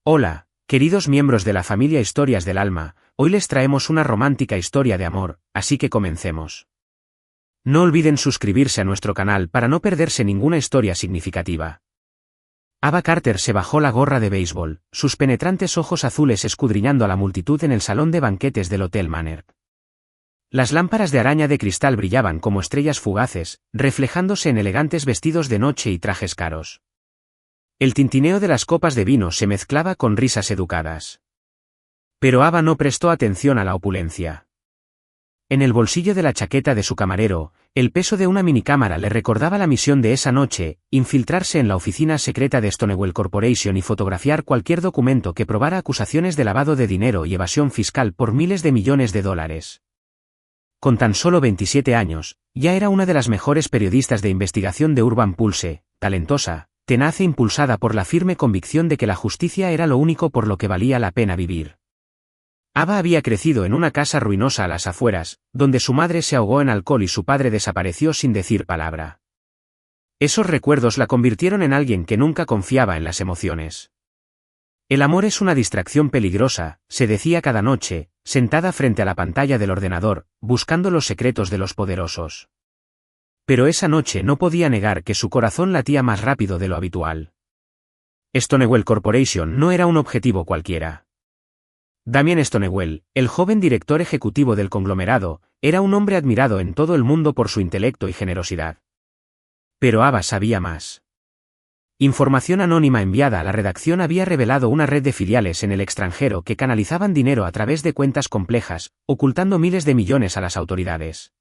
Hola, queridos miembros de la familia Historias del Alma, hoy les traemos una romántica historia de amor, así que comencemos. No olviden suscribirse a nuestro canal para no perderse ninguna historia significativa. Ava Carter se bajó la gorra de béisbol, sus penetrantes ojos azules escudriñando a la multitud en el salón de banquetes del Hotel Manor. Las lámparas de araña de cristal brillaban como estrellas fugaces, reflejándose en elegantes vestidos de noche y trajes caros. El tintineo de las copas de vino se mezclaba con risas educadas. Pero Ava no prestó atención a la opulencia. En el bolsillo de la chaqueta de su camarero, el peso de una minicámara le recordaba la misión de esa noche: infiltrarse en la oficina secreta de Stonewall Corporation y fotografiar cualquier documento que probara acusaciones de lavado de dinero y evasión fiscal por miles de millones de dólares. Con tan solo 27 años, ya era una de las mejores periodistas de investigación de Urban Pulse, talentosa, tenaz e impulsada por la firme convicción de que la justicia era lo único por lo que valía la pena vivir. Ava había crecido en una casa ruinosa a las afueras, donde su madre se ahogó en alcohol y su padre desapareció sin decir palabra. Esos recuerdos la convirtieron en alguien que nunca confiaba en las emociones. El amor es una distracción peligrosa, se decía cada noche, sentada frente a la pantalla del ordenador, buscando los secretos de los poderosos. Pero esa noche no podía negar que su corazón latía más rápido de lo habitual. Stonewall Corporation no era un objetivo cualquiera. Damien Stonewall, el joven director ejecutivo del conglomerado, era un hombre admirado en todo el mundo por su intelecto y generosidad. Pero Ava sabía más. Información anónima enviada a la redacción había revelado una red de filiales en el extranjero que canalizaban dinero a través de cuentas complejas, ocultando miles de millones a las autoridades.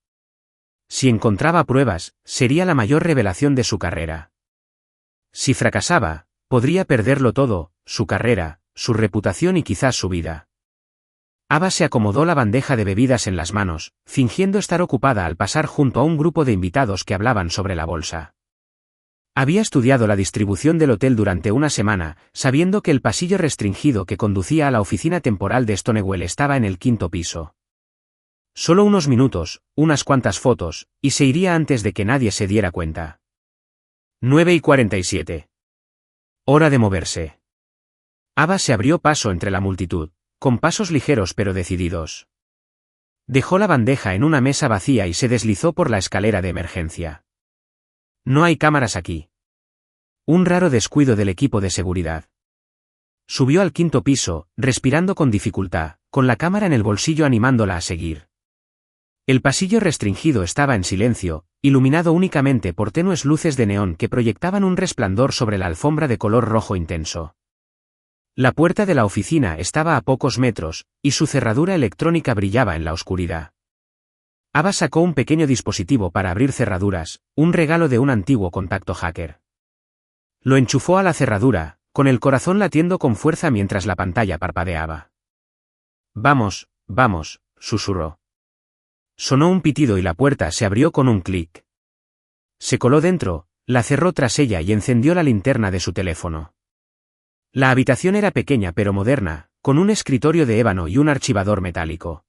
Si encontraba pruebas, sería la mayor revelación de su carrera. Si fracasaba, podría perderlo todo: su carrera, su reputación y quizás su vida. Ava se acomodó la bandeja de bebidas en las manos, fingiendo estar ocupada al pasar junto a un grupo de invitados que hablaban sobre la bolsa. Había estudiado la distribución del hotel durante una semana, sabiendo que el pasillo restringido que conducía a la oficina temporal de Stonewall estaba en el 5º piso. Solo unos minutos, unas cuantas fotos, y se iría antes de que nadie se diera cuenta. 9:47. Hora de moverse. Ava se abrió paso entre la multitud, con pasos ligeros pero decididos. Dejó la bandeja en una mesa vacía y se deslizó por la escalera de emergencia. No hay cámaras aquí. Un raro descuido del equipo de seguridad. Subió al 5º piso, respirando con dificultad, con la cámara en el bolsillo animándola a seguir. El pasillo restringido estaba en silencio, iluminado únicamente por tenues luces de neón que proyectaban un resplandor sobre la alfombra de color rojo intenso. La puerta de la oficina estaba a pocos metros, y su cerradura electrónica brillaba en la oscuridad. Ava sacó un pequeño dispositivo para abrir cerraduras, un regalo de un antiguo contacto hacker. Lo enchufó a la cerradura, con el corazón latiendo con fuerza mientras la pantalla parpadeaba. «Vamos, vamos», susurró. Sonó un pitido y la puerta se abrió con un clic. Se coló dentro, la cerró tras ella y encendió la linterna de su teléfono. La habitación era pequeña pero moderna, con un escritorio de ébano y un archivador metálico.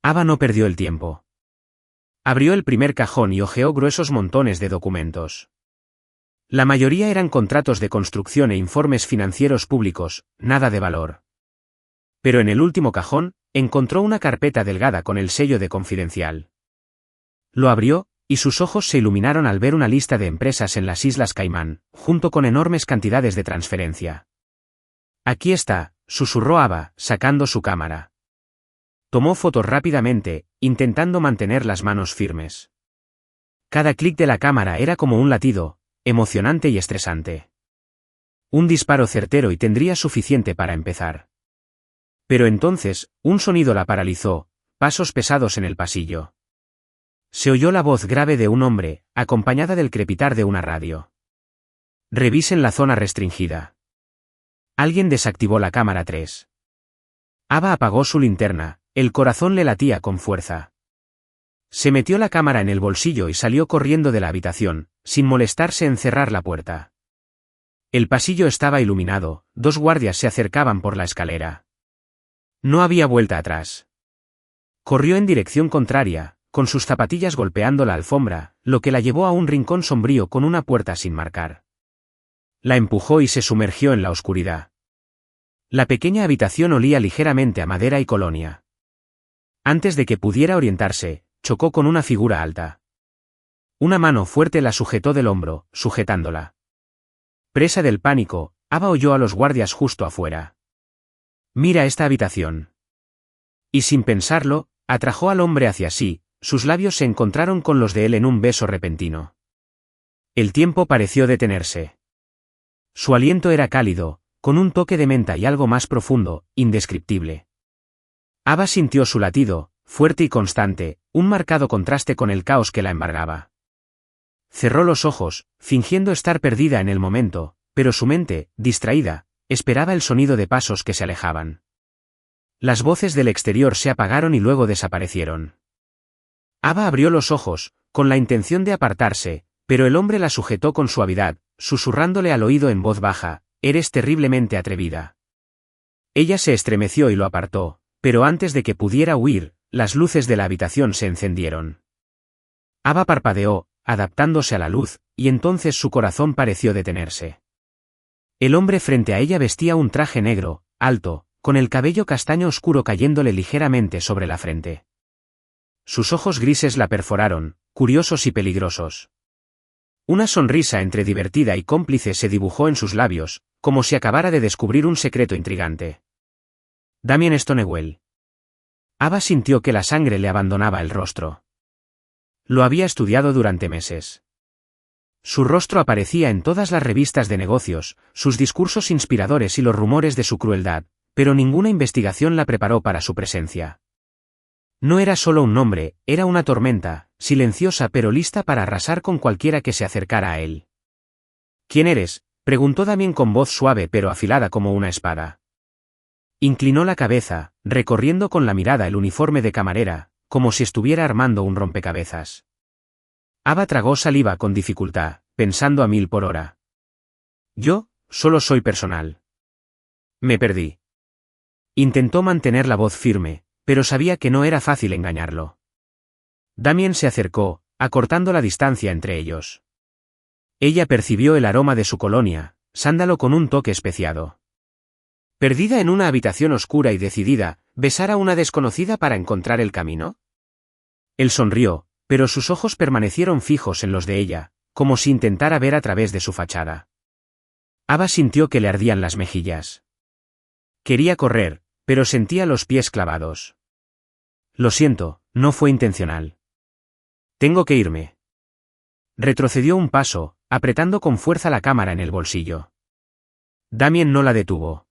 Ava no perdió el tiempo. Abrió el primer cajón y hojeó gruesos montones de documentos. La mayoría eran contratos de construcción e informes financieros públicos, nada de valor. Pero en el último cajón, encontró una carpeta delgada con el sello de confidencial. Lo abrió, y sus ojos se iluminaron al ver una lista de empresas en las Islas Caimán, junto con enormes cantidades de transferencia. «Aquí está», susurró Ava, sacando su cámara. Tomó fotos rápidamente, intentando mantener las manos firmes. Cada clic de la cámara era como un latido, emocionante y estresante. Un disparo certero y tendría suficiente para empezar. Pero entonces, un sonido la paralizó: pasos pesados en el pasillo. Se oyó la voz grave de un hombre, acompañada del crepitar de una radio. «Revisen la zona restringida». Alguien desactivó la cámara 3. Ava apagó su linterna, el corazón le latía con fuerza. Se metió la cámara en el bolsillo y salió corriendo de la habitación, sin molestarse en cerrar la puerta. El pasillo estaba iluminado, 2 guardias se acercaban por la escalera. No había vuelta atrás. Corrió en dirección contraria, con sus zapatillas golpeando la alfombra, lo que la llevó a un rincón sombrío con una puerta sin marcar. La empujó y se sumergió en la oscuridad. La pequeña habitación olía ligeramente a madera y colonia. Antes de que pudiera orientarse, chocó con una figura alta. Una mano fuerte la sujetó del hombro, sujetándola. Presa del pánico, Ava oyó a los guardias justo afuera. «Mira esta habitación». Y sin pensarlo, atrajo al hombre hacia sí, sus labios se encontraron con los de él en un beso repentino. El tiempo pareció detenerse. Su aliento era cálido, con un toque de menta y algo más profundo, indescriptible. Ava sintió su latido, fuerte y constante, un marcado contraste con el caos que la embargaba. Cerró los ojos, fingiendo estar perdida en el momento, pero su mente, distraída, esperaba el sonido de pasos que se alejaban. Las voces del exterior se apagaron y luego desaparecieron. Ava abrió los ojos, con la intención de apartarse, pero el hombre la sujetó con suavidad, susurrándole al oído en voz baja: «Eres terriblemente atrevida». Ella se estremeció y lo apartó, pero antes de que pudiera huir, las luces de la habitación se encendieron. Ava parpadeó, adaptándose a la luz, y entonces su corazón pareció detenerse. El hombre frente a ella vestía un traje negro, alto, con el cabello castaño oscuro cayéndole ligeramente sobre la frente. Sus ojos grises la perforaron, curiosos y peligrosos. Una sonrisa entre divertida y cómplice se dibujó en sus labios, como si acabara de descubrir un secreto intrigante. Damien Stonewall. Ava sintió que la sangre le abandonaba el rostro. Lo había estudiado durante meses. Su rostro aparecía en todas las revistas de negocios, sus discursos inspiradores y los rumores de su crueldad, pero ninguna investigación la preparó para su presencia. No era solo un nombre, era una tormenta, silenciosa pero lista para arrasar con cualquiera que se acercara a él. «¿Quién eres?», preguntó Damien con voz suave pero afilada como una espada. Inclinó la cabeza, recorriendo con la mirada el uniforme de camarera, como si estuviera armando un rompecabezas. Ava tragó saliva con dificultad, pensando a 1000 por hora. «Yo, solo soy personal». Me perdí. Intentó mantener la voz firme, pero sabía que no era fácil engañarlo. Damien se acercó, acortando la distancia entre ellos. Ella percibió el aroma de su colonia, sándalo con un toque especiado. ¿Perdida en una habitación oscura y decidida, besar a una desconocida para encontrar el camino? Él sonrió, pero sus ojos permanecieron fijos en los de ella, como si intentara ver a través de su fachada. Ava sintió que le ardían las mejillas. Quería correr, pero sentía los pies clavados. «Lo siento, no fue intencional. Tengo que irme». Retrocedió un paso, apretando con fuerza la cámara en el bolsillo. Damien no la detuvo.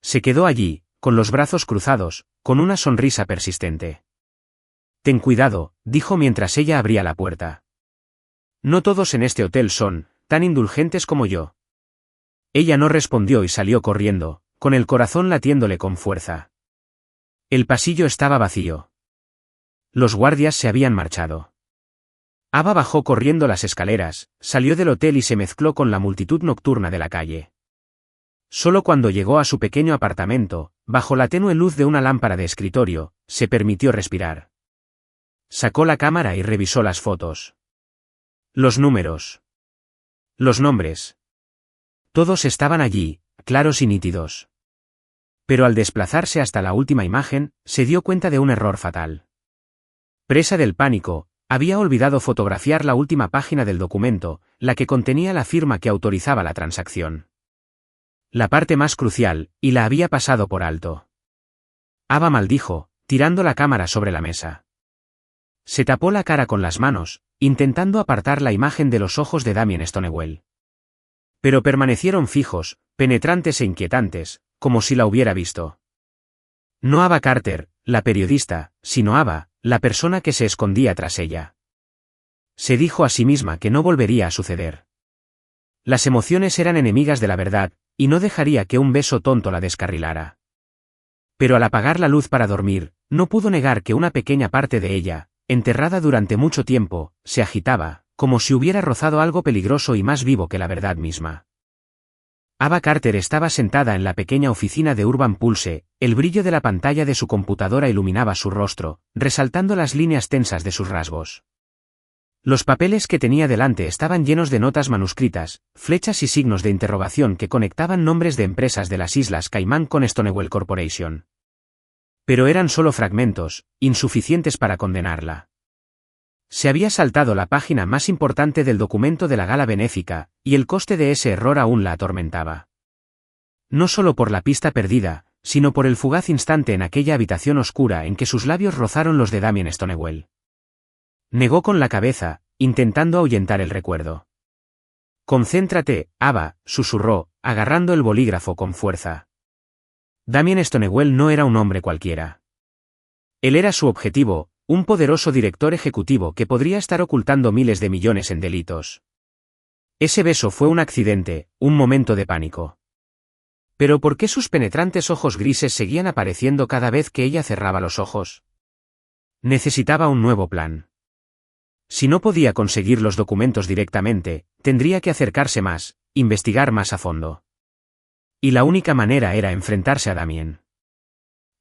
Se quedó allí, con los brazos cruzados, con una sonrisa persistente. «Ten cuidado», dijo mientras ella abría la puerta. «No todos en este hotel son tan indulgentes como yo». Ella no respondió y salió corriendo, con el corazón latiéndole con fuerza. El pasillo estaba vacío. Los guardias se habían marchado. Ava bajó corriendo las escaleras, salió del hotel y se mezcló con la multitud nocturna de la calle. Solo cuando llegó a su pequeño apartamento, bajo la tenue luz de una lámpara de escritorio, se permitió respirar. Sacó la cámara y revisó las fotos. Los números. Los nombres. Todos estaban allí, claros y nítidos. Pero al desplazarse hasta la última imagen, se dio cuenta de un error fatal. Presa del pánico, había olvidado fotografiar la última página del documento, la que contenía la firma que autorizaba la transacción. La parte más crucial, y la había pasado por alto. Ava maldijo, tirando la cámara sobre la mesa. Se tapó la cara con las manos, intentando apartar la imagen de los ojos de Damien Stonewall. Pero permanecieron fijos, penetrantes e inquietantes, como si la hubiera visto. No Ava Carter, la periodista, sino Ava, la persona que se escondía tras ella. Se dijo a sí misma que no volvería a suceder. Las emociones eran enemigas de la verdad, y no dejaría que un beso tonto la descarrilara. Pero al apagar la luz para dormir, no pudo negar que una pequeña parte de ella, enterrada durante mucho tiempo, se agitaba, como si hubiera rozado algo peligroso y más vivo que la verdad misma. Ava Carter estaba sentada en la pequeña oficina de Urban Pulse, el brillo de la pantalla de su computadora iluminaba su rostro, resaltando las líneas tensas de sus rasgos. Los papeles que tenía delante estaban llenos de notas manuscritas, flechas y signos de interrogación que conectaban nombres de empresas de las Islas Caimán con Stonewall Corporation. Pero eran solo fragmentos, insuficientes para condenarla. Se había saltado la página más importante del documento de la gala benéfica, y el coste de ese error aún la atormentaba. No solo por la pista perdida, sino por el fugaz instante en aquella habitación oscura en que sus labios rozaron los de Damien Stonewall. Negó con la cabeza, intentando ahuyentar el recuerdo. «Concéntrate, Ava», susurró, agarrando el bolígrafo con fuerza. Damien Stonewall no era un hombre cualquiera. Él era su objetivo, un poderoso director ejecutivo que podría estar ocultando miles de millones en delitos. Ese beso fue un accidente, un momento de pánico. Pero ¿por qué sus penetrantes ojos grises seguían apareciendo cada vez que ella cerraba los ojos? Necesitaba un nuevo plan. Si no podía conseguir los documentos directamente, tendría que acercarse más, investigar más a fondo. Y la única manera era enfrentarse a Damien.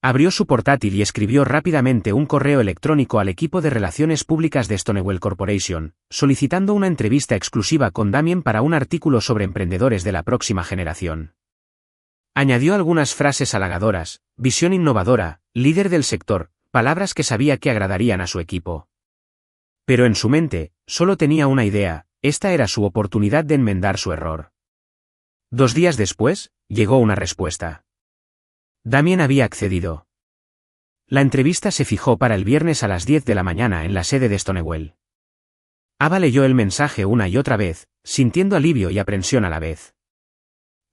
Abrió su portátil y escribió rápidamente un correo electrónico al equipo de relaciones públicas de Stonewall Corporation, solicitando una entrevista exclusiva con Damien para un artículo sobre emprendedores de la próxima generación. Añadió algunas frases halagadoras: visión innovadora, líder del sector, palabras que sabía que agradarían a su equipo. Pero en su mente, solo tenía una idea: esta era su oportunidad de enmendar su error. 2 días después, llegó una respuesta. Damien había accedido. La entrevista se fijó para el viernes a las 10 de la mañana en la sede de Stonewall. Ava leyó el mensaje una y otra vez, sintiendo alivio y aprensión a la vez.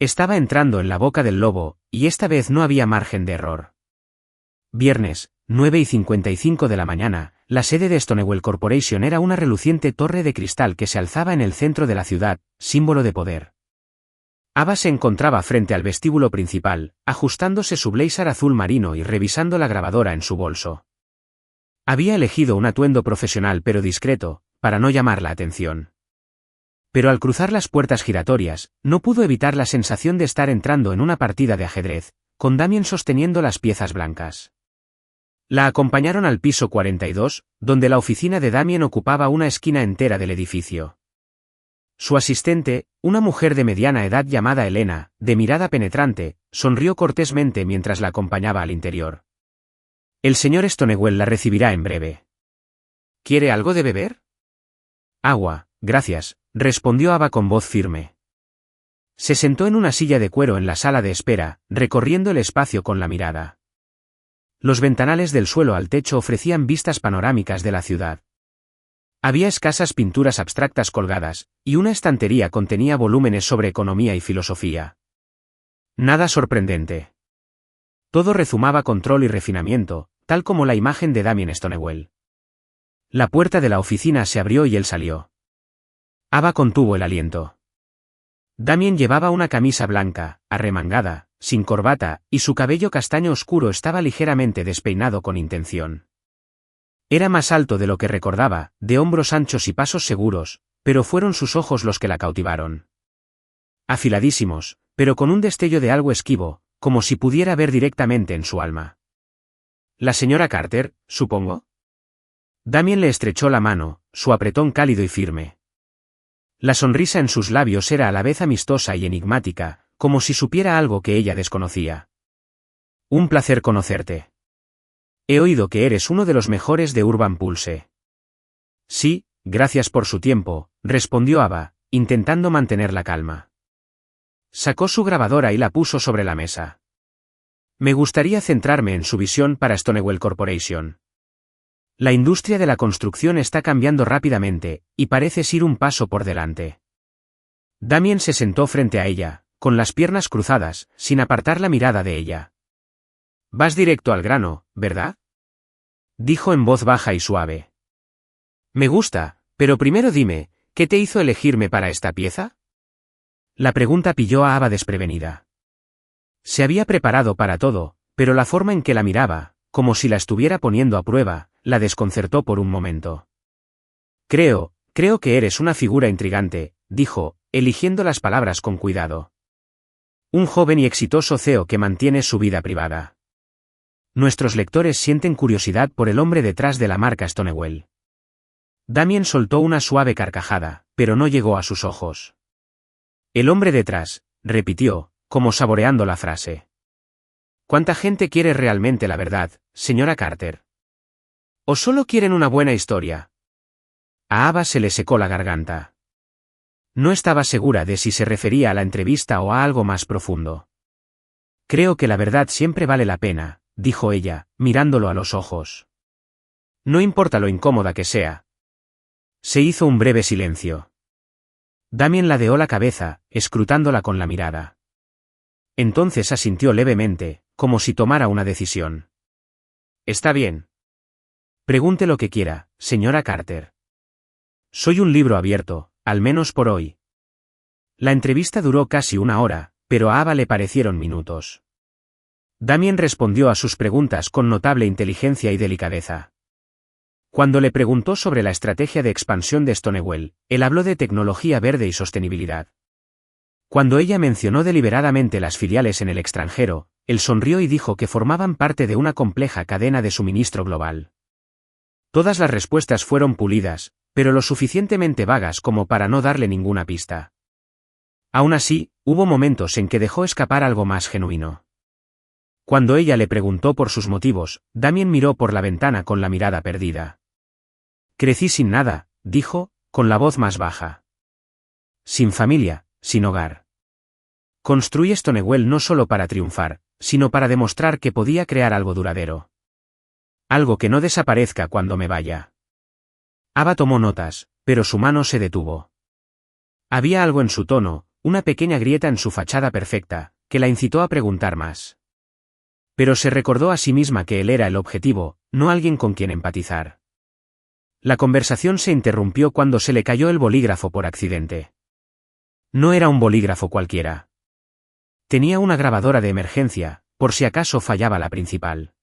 Estaba entrando en la boca del lobo, y esta vez no había margen de error. Viernes, 9:55 de la mañana, la sede de Stonewall Corporation era una reluciente torre de cristal que se alzaba en el centro de la ciudad, símbolo de poder. Ava se encontraba frente al vestíbulo principal, ajustándose su blazer azul marino y revisando la grabadora en su bolso. Había elegido un atuendo profesional pero discreto, para no llamar la atención. Pero al cruzar las puertas giratorias, no pudo evitar la sensación de estar entrando en una partida de ajedrez, con Damien sosteniendo las piezas blancas. La acompañaron al piso 42, donde la oficina de Damien ocupaba una esquina entera del edificio. Su asistente, una mujer de mediana edad llamada Elena, de mirada penetrante, sonrió cortésmente mientras la acompañaba al interior. El señor Stonewall la recibirá en breve. ¿Quiere algo de beber? Agua, gracias, respondió Ava con voz firme. Se sentó en una silla de cuero en la sala de espera, recorriendo el espacio con la mirada. Los ventanales del suelo al techo ofrecían vistas panorámicas de la ciudad. Había escasas pinturas abstractas colgadas, y una estantería contenía volúmenes sobre economía y filosofía. Nada sorprendente. Todo rezumaba control y refinamiento, tal como la imagen de Damien Stonewall. La puerta de la oficina se abrió y él salió. Ava contuvo el aliento. Damien llevaba una camisa blanca, arremangada, sin corbata, y su cabello castaño oscuro estaba ligeramente despeinado con intención. Era más alto de lo que recordaba, de hombros anchos y pasos seguros, pero fueron sus ojos los que la cautivaron. Afiladísimos, pero con un destello de algo esquivo, como si pudiera ver directamente en su alma. «La señora Carter, supongo». Damien le estrechó la mano, su apretón cálido y firme. La sonrisa en sus labios era a la vez amistosa y enigmática, como si supiera algo que ella desconocía. «Un placer conocerte. He oído que eres uno de los mejores de Urban Pulse». «Sí, gracias por su tiempo», respondió Ava, intentando mantener la calma. Sacó su grabadora y la puso sobre la mesa. «Me gustaría centrarme en su visión para Stonewall Corporation. La industria de la construcción está cambiando rápidamente, y pareces ir un paso por delante». Damien se sentó frente a ella, con las piernas cruzadas, sin apartar la mirada de ella. «Vas directo al grano, ¿verdad?», dijo en voz baja y suave. «Me gusta, pero primero dime, ¿qué te hizo elegirme para esta pieza?». La pregunta pilló a Ava desprevenida. Se había preparado para todo, pero la forma en que la miraba, como si la estuviera poniendo a prueba, la desconcertó por un momento. Creo que eres una figura intrigante», dijo, eligiendo las palabras con cuidado. «Un joven y exitoso CEO que mantiene su vida privada. Nuestros lectores sienten curiosidad por el hombre detrás de la marca Stonewall. Damien soltó una suave carcajada, pero no llegó a sus ojos. El hombre detrás, repitió, como saboreando la frase. ¿Cuánta gente quiere realmente la verdad, señora Carter? ¿O solo quieren una buena historia? A Ava se le secó la garganta. No estaba segura de si se refería a la entrevista o a algo más profundo. Creo que la verdad siempre vale la pena, dijo ella, mirándolo a los ojos. No importa lo incómoda que sea. Se hizo un breve silencio. Damien ladeó la cabeza, escrutándola con la mirada. Entonces asintió levemente, como si tomara una decisión. Está bien. Pregunte lo que quiera, señora Carter. Soy un libro abierto, al menos por hoy. La entrevista duró casi una hora, pero a Ava le parecieron minutos. Damien respondió a sus preguntas con notable inteligencia y delicadeza. Cuando le preguntó sobre la estrategia de expansión de Stonewall, él habló de tecnología verde y sostenibilidad. Cuando ella mencionó deliberadamente las filiales en el extranjero, él sonrió y dijo que formaban parte de una compleja cadena de suministro global. Todas las respuestas fueron pulidas, pero lo suficientemente vagas como para no darle ninguna pista. Aún así, hubo momentos en que dejó escapar algo más genuino. Cuando ella le preguntó por sus motivos, Damien miró por la ventana con la mirada perdida. Crecí sin nada, dijo, con la voz más baja. Sin familia, sin hogar. Construí Stonewall no solo para triunfar, sino para demostrar que podía crear algo duradero. Algo que no desaparezca cuando me vaya. Ava tomó notas, pero su mano se detuvo. Había algo en su tono, una pequeña grieta en su fachada perfecta, que la incitó a preguntar más. Pero se recordó a sí misma que él era el objetivo, no alguien con quien empatizar. La conversación se interrumpió cuando se le cayó el bolígrafo por accidente. No era un bolígrafo cualquiera. Tenía una grabadora de emergencia, por si acaso fallaba la principal.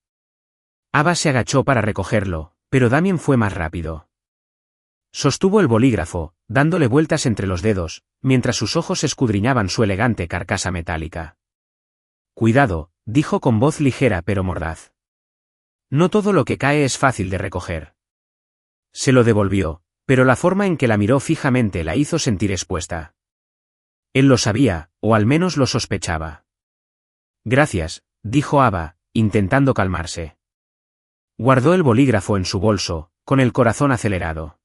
Ava se agachó para recogerlo, pero Damien fue más rápido. Sostuvo el bolígrafo, dándole vueltas entre los dedos, mientras sus ojos escudriñaban su elegante carcasa metálica. Cuidado, dijo con voz ligera pero mordaz. No todo lo que cae es fácil de recoger. Se lo devolvió, pero la forma en que la miró fijamente la hizo sentir expuesta. Él lo sabía, o al menos lo sospechaba. Gracias, dijo Ava, intentando calmarse. Guardó el bolígrafo en su bolso, con el corazón acelerado.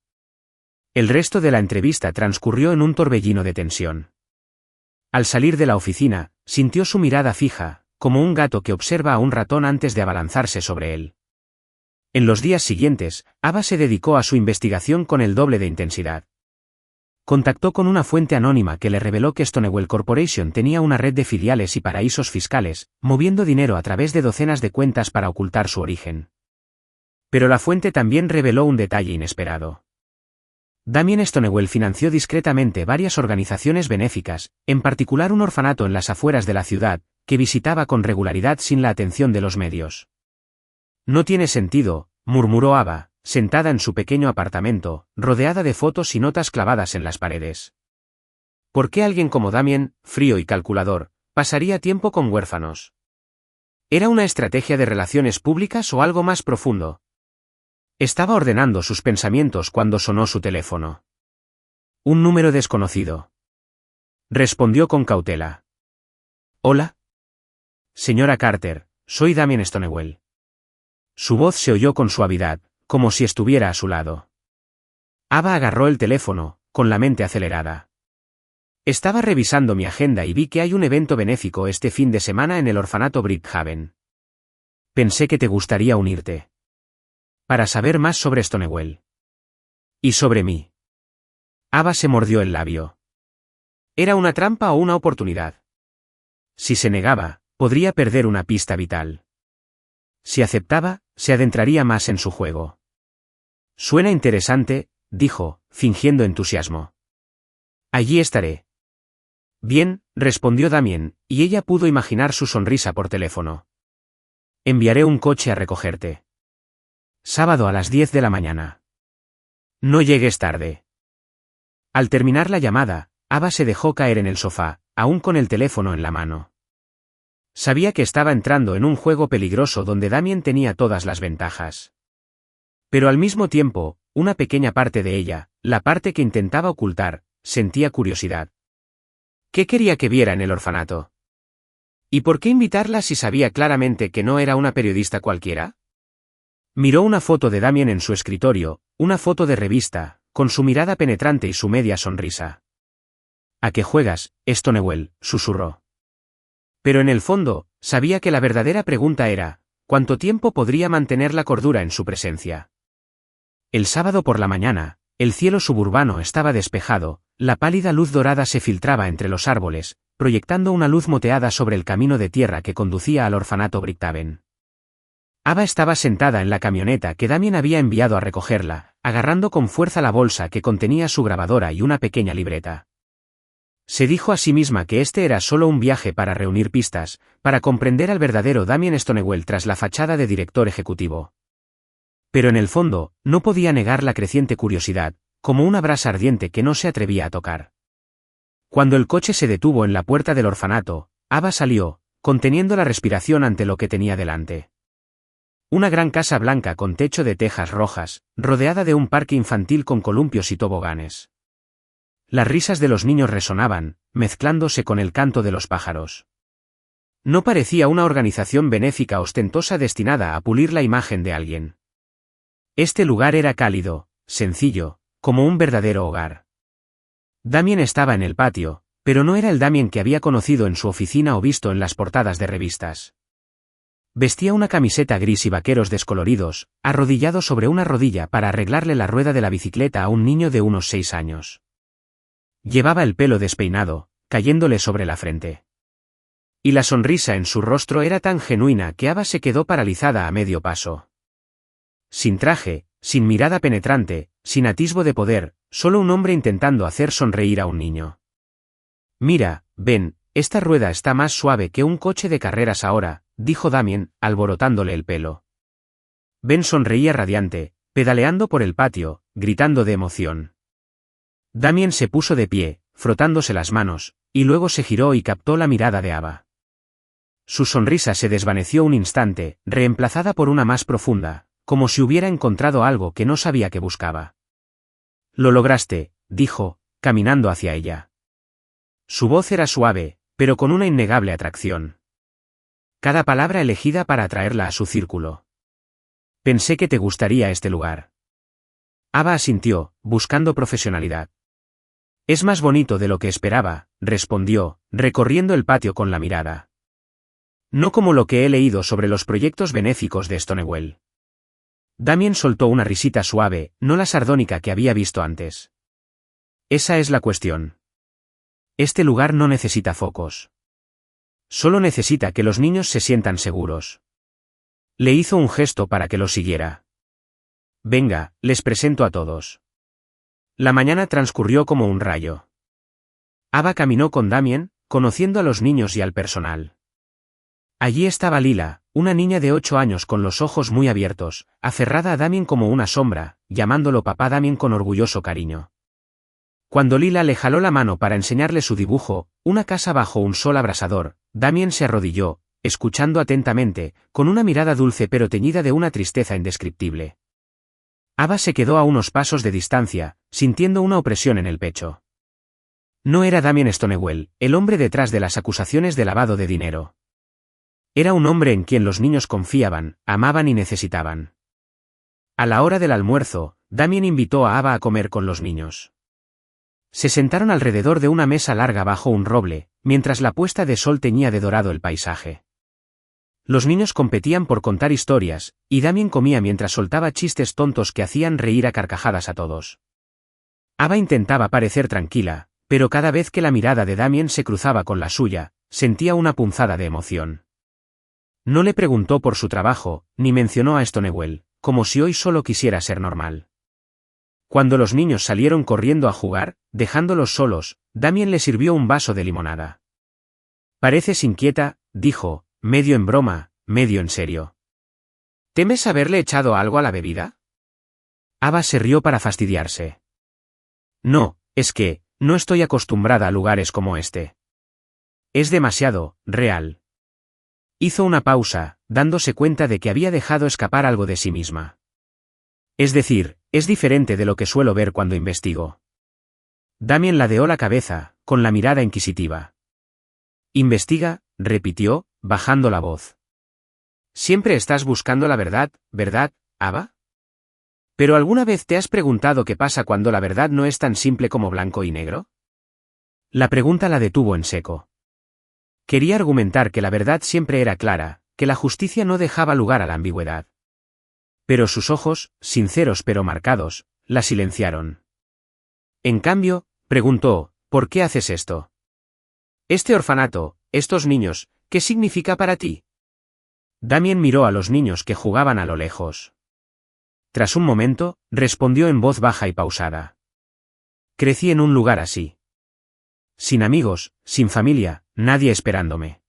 El resto de la entrevista transcurrió en un torbellino de tensión. Al salir de la oficina, sintió su mirada fija, como un gato que observa a un ratón antes de abalanzarse sobre él. En los días siguientes, Ava se dedicó a su investigación con el doble de intensidad. Contactó con una fuente anónima que le reveló que Stonewall Corporation tenía una red de filiales y paraísos fiscales, moviendo dinero a través de docenas de cuentas para ocultar su origen. Pero la fuente también reveló un detalle inesperado. Damien Stonewall financió discretamente varias organizaciones benéficas, en particular un orfanato en las afueras de la ciudad, que visitaba con regularidad sin la atención de los medios. No tiene sentido, murmuró Ava, sentada en su pequeño apartamento, rodeada de fotos y notas clavadas en las paredes. ¿Por qué alguien como Damien, frío y calculador, pasaría tiempo con huérfanos? ¿Era una estrategia de relaciones públicas o algo más profundo? Estaba ordenando sus pensamientos cuando sonó su teléfono. Un número desconocido. Respondió con cautela. ¿Hola? Señora Carter, soy Damien Stonewall. Su voz se oyó con suavidad, como si estuviera a su lado. Ava agarró el teléfono, con la mente acelerada. Estaba revisando mi agenda y vi que hay un evento benéfico este fin de semana en el orfanato Bridgehaven. Pensé que te gustaría unirte. Para saber más sobre Stonewall. Y sobre mí. Ava se mordió el labio. ¿Era una trampa o una oportunidad? Si se negaba, podría perder una pista vital. Si aceptaba, se adentraría más en su juego. Suena interesante, dijo, fingiendo entusiasmo. Allí estaré. Bien, respondió Damien, y ella pudo imaginar su sonrisa por teléfono. Enviaré un coche a recogerte. Sábado a las 10 de la mañana. No llegues tarde. Al terminar la llamada, Ava se dejó caer en el sofá, aún con el teléfono en la mano. Sabía que estaba entrando en un juego peligroso donde Damien tenía todas las ventajas. Pero al mismo tiempo, una pequeña parte de ella, la parte que intentaba ocultar, sentía curiosidad. ¿Qué quería que viera en el orfanato? ¿Y por qué invitarla si sabía claramente que no era una periodista cualquiera? Miró una foto de Damien en su escritorio, una foto de revista, con su mirada penetrante y su media sonrisa. ¿A qué juegas, Stonewall?, susurró. Pero en el fondo, sabía que la verdadera pregunta era, ¿cuánto tiempo podría mantener la cordura en su presencia? El sábado por la mañana, el cielo suburbano estaba despejado, la pálida luz dorada se filtraba entre los árboles, proyectando una luz moteada sobre el camino de tierra que conducía al orfanato Bricktaven. Ava estaba sentada en la camioneta que Damien había enviado a recogerla, agarrando con fuerza la bolsa que contenía su grabadora y una pequeña libreta. Se dijo a sí misma que este era solo un viaje para reunir pistas, para comprender al verdadero Damien Stonewall tras la fachada de director ejecutivo. Pero en el fondo, no podía negar la creciente curiosidad, como una brasa ardiente que no se atrevía a tocar. Cuando el coche se detuvo en la puerta del orfanato, Ava salió, conteniendo la respiración ante lo que tenía delante. Una gran casa blanca con techo de tejas rojas, rodeada de un parque infantil con columpios y toboganes. Las risas de los niños resonaban, mezclándose con el canto de los pájaros. No parecía una organización benéfica ostentosa destinada a pulir la imagen de alguien. Este lugar era cálido, sencillo, como un verdadero hogar. Damien estaba en el patio, pero no era el Damien que había conocido en su oficina o visto en las portadas de revistas. Vestía una camiseta gris y vaqueros descoloridos, arrodillado sobre una rodilla para arreglarle la rueda de la bicicleta a un niño de unos 6 años. Llevaba el pelo despeinado, cayéndole sobre la frente. Y la sonrisa en su rostro era tan genuina que Ava se quedó paralizada a medio paso. Sin traje, sin mirada penetrante, sin atisbo de poder, solo un hombre intentando hacer sonreír a un niño. Mira, Ben, esta rueda está más suave que un coche de carreras ahora, dijo Damien, alborotándole el pelo. Ben sonreía radiante, pedaleando por el patio, gritando de emoción. Damien se puso de pie, frotándose las manos, y luego se giró y captó la mirada de Ava. Su sonrisa se desvaneció un instante, reemplazada por una más profunda, como si hubiera encontrado algo que no sabía que buscaba. Lo lograste, dijo, caminando hacia ella. Su voz era suave, pero con una innegable atracción. Cada palabra elegida para atraerla a su círculo. Pensé que te gustaría este lugar. Ava asintió, buscando profesionalidad. Es más bonito de lo que esperaba, respondió, recorriendo el patio con la mirada. No como lo que he leído sobre los proyectos benéficos de Stonewall. Damien soltó una risita suave, no la sardónica que había visto antes. Esa es la cuestión. Este lugar no necesita focos. Solo necesita que los niños se sientan seguros. Le hizo un gesto para que lo siguiera. Venga, les presento a todos. La mañana transcurrió como un rayo. Ava caminó con Damien, conociendo a los niños y al personal. Allí estaba Lila, una niña de 8 años con los ojos muy abiertos, aferrada a Damien como una sombra, llamándolo papá Damien con orgulloso cariño. Cuando Lila le jaló la mano para enseñarle su dibujo, una casa bajo un sol abrasador, Damien se arrodilló, escuchando atentamente, con una mirada dulce pero teñida de una tristeza indescriptible. Ava se quedó a unos pasos de distancia, sintiendo una opresión en el pecho. No era Damien Stonewall, el hombre detrás de las acusaciones de lavado de dinero. Era un hombre en quien los niños confiaban, amaban y necesitaban. A la hora del almuerzo, Damien invitó a Ava a comer con los niños. Se sentaron alrededor de una mesa larga bajo un roble, mientras la puesta de sol teñía de dorado el paisaje. Los niños competían por contar historias, y Damien comía mientras soltaba chistes tontos que hacían reír a carcajadas a todos. Ava intentaba parecer tranquila, pero cada vez que la mirada de Damien se cruzaba con la suya, sentía una punzada de emoción. No le preguntó por su trabajo, ni mencionó a Stonewall, como si hoy solo quisiera ser normal. Cuando los niños salieron corriendo a jugar, dejándolos solos, Damien le sirvió un vaso de limonada. Pareces inquieta, dijo, medio en broma, medio en serio. ¿Temes haberle echado algo a la bebida? Ava se rió para fastidiarse. No, es que, no estoy acostumbrada a lugares como este. Es demasiado real. Hizo una pausa, dándose cuenta de que había dejado escapar algo de sí misma. Es decir, Es diferente de lo que suelo ver cuando investigo. Damien ladeó la cabeza, con la mirada inquisitiva. «Investiga», repitió, bajando la voz. «Siempre estás buscando la verdad, ¿verdad, Ava? ¿Pero alguna vez te has preguntado qué pasa cuando la verdad no es tan simple como blanco y negro?» La pregunta la detuvo en seco. Quería argumentar que la verdad siempre era clara, que la justicia no dejaba lugar a la ambigüedad. Pero sus ojos, sinceros pero marcados, la silenciaron. En cambio, preguntó, «¿Por qué haces esto? Este orfanato, estos niños, ¿qué significa para ti?» Damien miró a los niños que jugaban a lo lejos. Tras un momento, respondió en voz baja y pausada. «Crecí en un lugar así. Sin amigos, sin familia, nadie esperándome.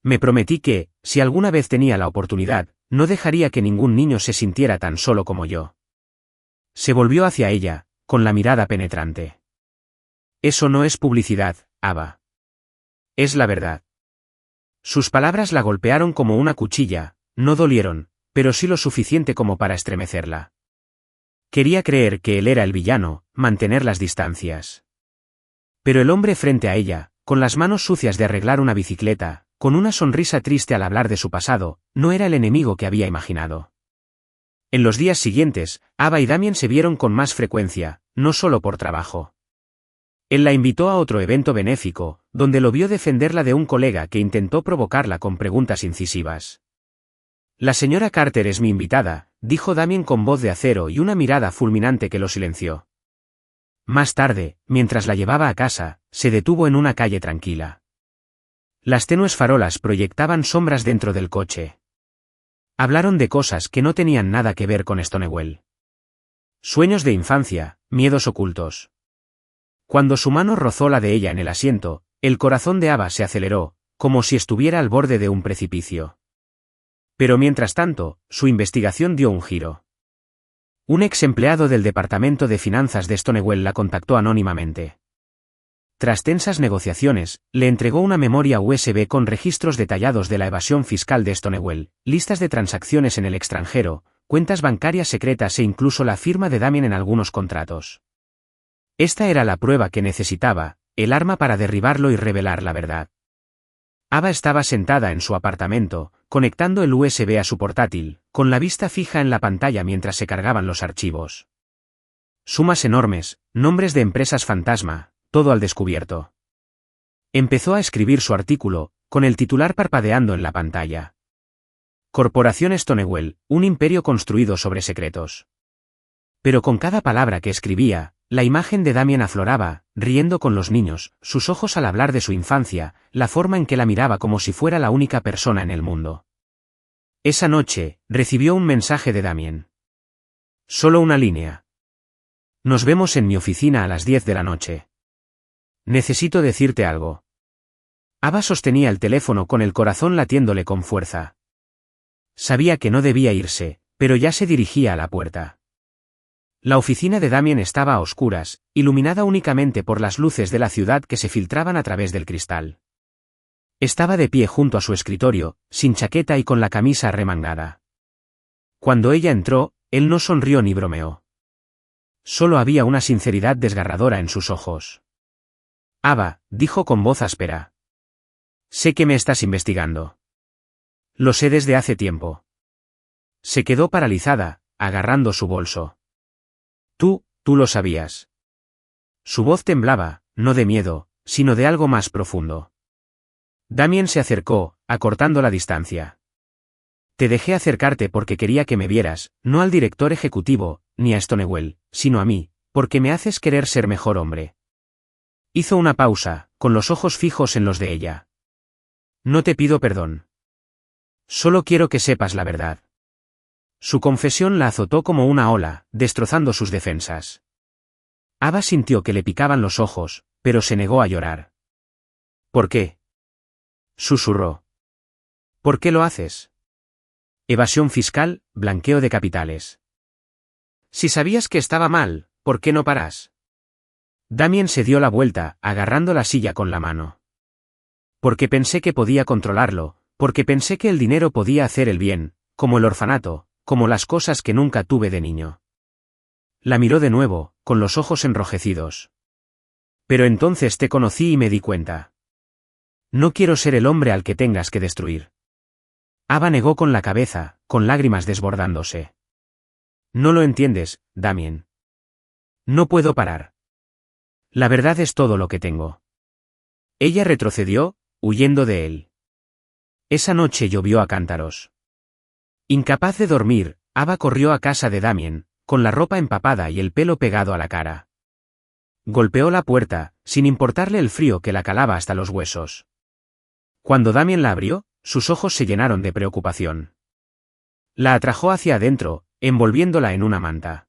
Me prometí que, si alguna vez tenía la oportunidad, no dejaría que ningún niño se sintiera tan solo como yo». Se volvió hacia ella, con la mirada penetrante. «Eso no es publicidad, Ava. Es la verdad». Sus palabras la golpearon como una cuchilla, no dolieron, pero sí lo suficiente como para estremecerla. Quería creer que él era el villano, mantener las distancias. Pero el hombre frente a ella, con las manos sucias de arreglar una bicicleta, con una sonrisa triste al hablar de su pasado, no era el enemigo que había imaginado. En los días siguientes, Ava y Damien se vieron con más frecuencia, no solo por trabajo. Él la invitó a otro evento benéfico, donde lo vio defenderla de un colega que intentó provocarla con preguntas incisivas. «La señora Carter es mi invitada», dijo Damien con voz de acero y una mirada fulminante que lo silenció. Más tarde, mientras la llevaba a casa, se detuvo en una calle tranquila. Las tenues farolas proyectaban sombras dentro del coche. Hablaron de cosas que no tenían nada que ver con Stonewall. Sueños de infancia, miedos ocultos. Cuando su mano rozó la de ella en el asiento, el corazón de Ava se aceleró, como si estuviera al borde de un precipicio. Pero mientras tanto, su investigación dio un giro. Un ex empleado del Departamento de Finanzas de Stonewall la contactó anónimamente. Tras tensas negociaciones, le entregó una memoria USB con registros detallados de la evasión fiscal de Stonewall, listas de transacciones en el extranjero, cuentas bancarias secretas e incluso la firma de Damien en algunos contratos. Esta era la prueba que necesitaba, el arma para derribarlo y revelar la verdad. Ava estaba sentada en su apartamento, conectando el USB a su portátil, con la vista fija en la pantalla mientras se cargaban los archivos. Sumas enormes, nombres de empresas fantasma, todo al descubierto. Empezó a escribir su artículo, con el titular parpadeando en la pantalla. Corporación Stonewall, un imperio construido sobre secretos. Pero con cada palabra que escribía, la imagen de Damien afloraba, riendo con los niños, sus ojos al hablar de su infancia, la forma en que la miraba como si fuera la única persona en el mundo. Esa noche, recibió un mensaje de Damien. Solo una línea. «Nos vemos en mi oficina a las 10 de la noche. Necesito decirte algo». Ava sostenía el teléfono con el corazón latiéndole con fuerza. Sabía que no debía irse, pero ya se dirigía a la puerta. La oficina de Damien estaba a oscuras, iluminada únicamente por las luces de la ciudad que se filtraban a través del cristal. Estaba de pie junto a su escritorio, sin chaqueta y con la camisa remangada. Cuando ella entró, él no sonrió ni bromeó. Solo había una sinceridad desgarradora en sus ojos. «Ava», dijo con voz áspera. «Sé que me estás investigando. Lo sé desde hace tiempo». Se quedó paralizada, agarrando su bolso. Tú lo sabías». Su voz temblaba, no de miedo, sino de algo más profundo. Damien se acercó, acortando la distancia. «Te dejé acercarte porque quería que me vieras, no al director ejecutivo, ni a Stonewall, sino a mí, porque me haces querer ser mejor hombre». Hizo una pausa, con los ojos fijos en los de ella. «No te pido perdón. Solo quiero que sepas la verdad». Su confesión la azotó como una ola, destrozando sus defensas. Ava sintió que le picaban los ojos, pero se negó a llorar. «¿Por qué?», susurró. «¿Por qué lo haces? Evasión fiscal, blanqueo de capitales. Si sabías que estaba mal, ¿por qué no paras?». Damien se dio la vuelta, agarrando la silla con la mano. «Porque pensé que podía controlarlo, porque pensé que el dinero podía hacer el bien, como el orfanato, como las cosas que nunca tuve de niño». La miró de nuevo, con los ojos enrojecidos. Pero entonces te conocí y me di cuenta. No quiero ser el hombre al que tengas que destruir. Ava negó con la cabeza, con lágrimas desbordándose. No lo entiendes, Damien. No puedo parar. La verdad es todo lo que tengo. Ella retrocedió, huyendo de él. Esa noche llovió a cántaros. Incapaz de dormir, Ava corrió a casa de Damien, con la ropa empapada y el pelo pegado a la cara. Golpeó la puerta, sin importarle el frío que la calaba hasta los huesos. Cuando Damien la abrió, sus ojos se llenaron de preocupación. La atrajo hacia adentro, envolviéndola en una manta.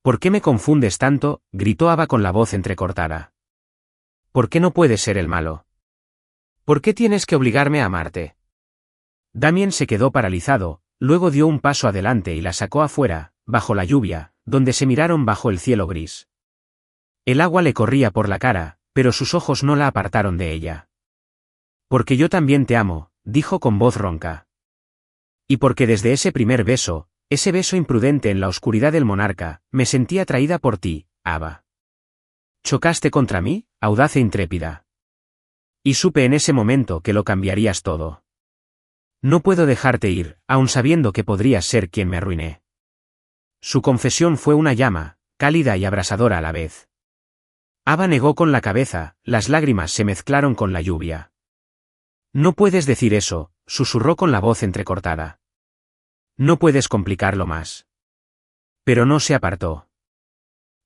¿Por qué me confundes tanto?, gritó Ava con la voz entrecortada. ¿Por qué no puedes ser el malo? ¿Por qué tienes que obligarme a amarte? Damien se quedó paralizado, luego dio un paso adelante y la sacó afuera, bajo la lluvia, donde se miraron bajo el cielo gris. El agua le corría por la cara, pero sus ojos no la apartaron de ella. Porque yo también te amo, dijo con voz ronca. Y porque desde ese primer beso, ese beso imprudente en la oscuridad del monarca, me sentí atraída por ti, Ava. Chocaste contra mí, audaz e intrépida. Y supe en ese momento que lo cambiarías todo. No puedo dejarte ir, aun sabiendo que podrías ser quien me arruiné. Su confesión fue una llama, cálida y abrasadora a la vez. Ava negó con la cabeza, las lágrimas se mezclaron con la lluvia. No puedes decir eso, susurró con la voz entrecortada. No puedes complicarlo más. Pero no se apartó.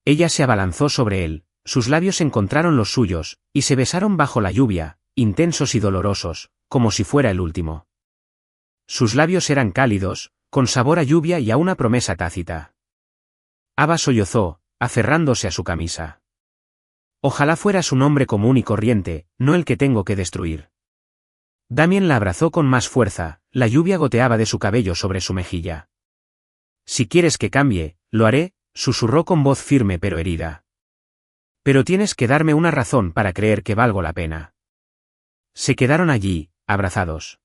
Ella se abalanzó sobre él, sus labios encontraron los suyos, y se besaron bajo la lluvia, intensos y dolorosos, como si fuera el último. Sus labios eran cálidos, con sabor a lluvia y a una promesa tácita. Ava sollozó, aferrándose a su camisa. Ojalá fueras un hombre común y corriente, no el que tengo que destruir. Damien la abrazó con más fuerza, la lluvia goteaba de su cabello sobre su mejilla. Si quieres que cambie, lo haré, susurró con voz firme pero herida. Pero tienes que darme una razón para creer que valgo la pena. Se quedaron allí, abrazados.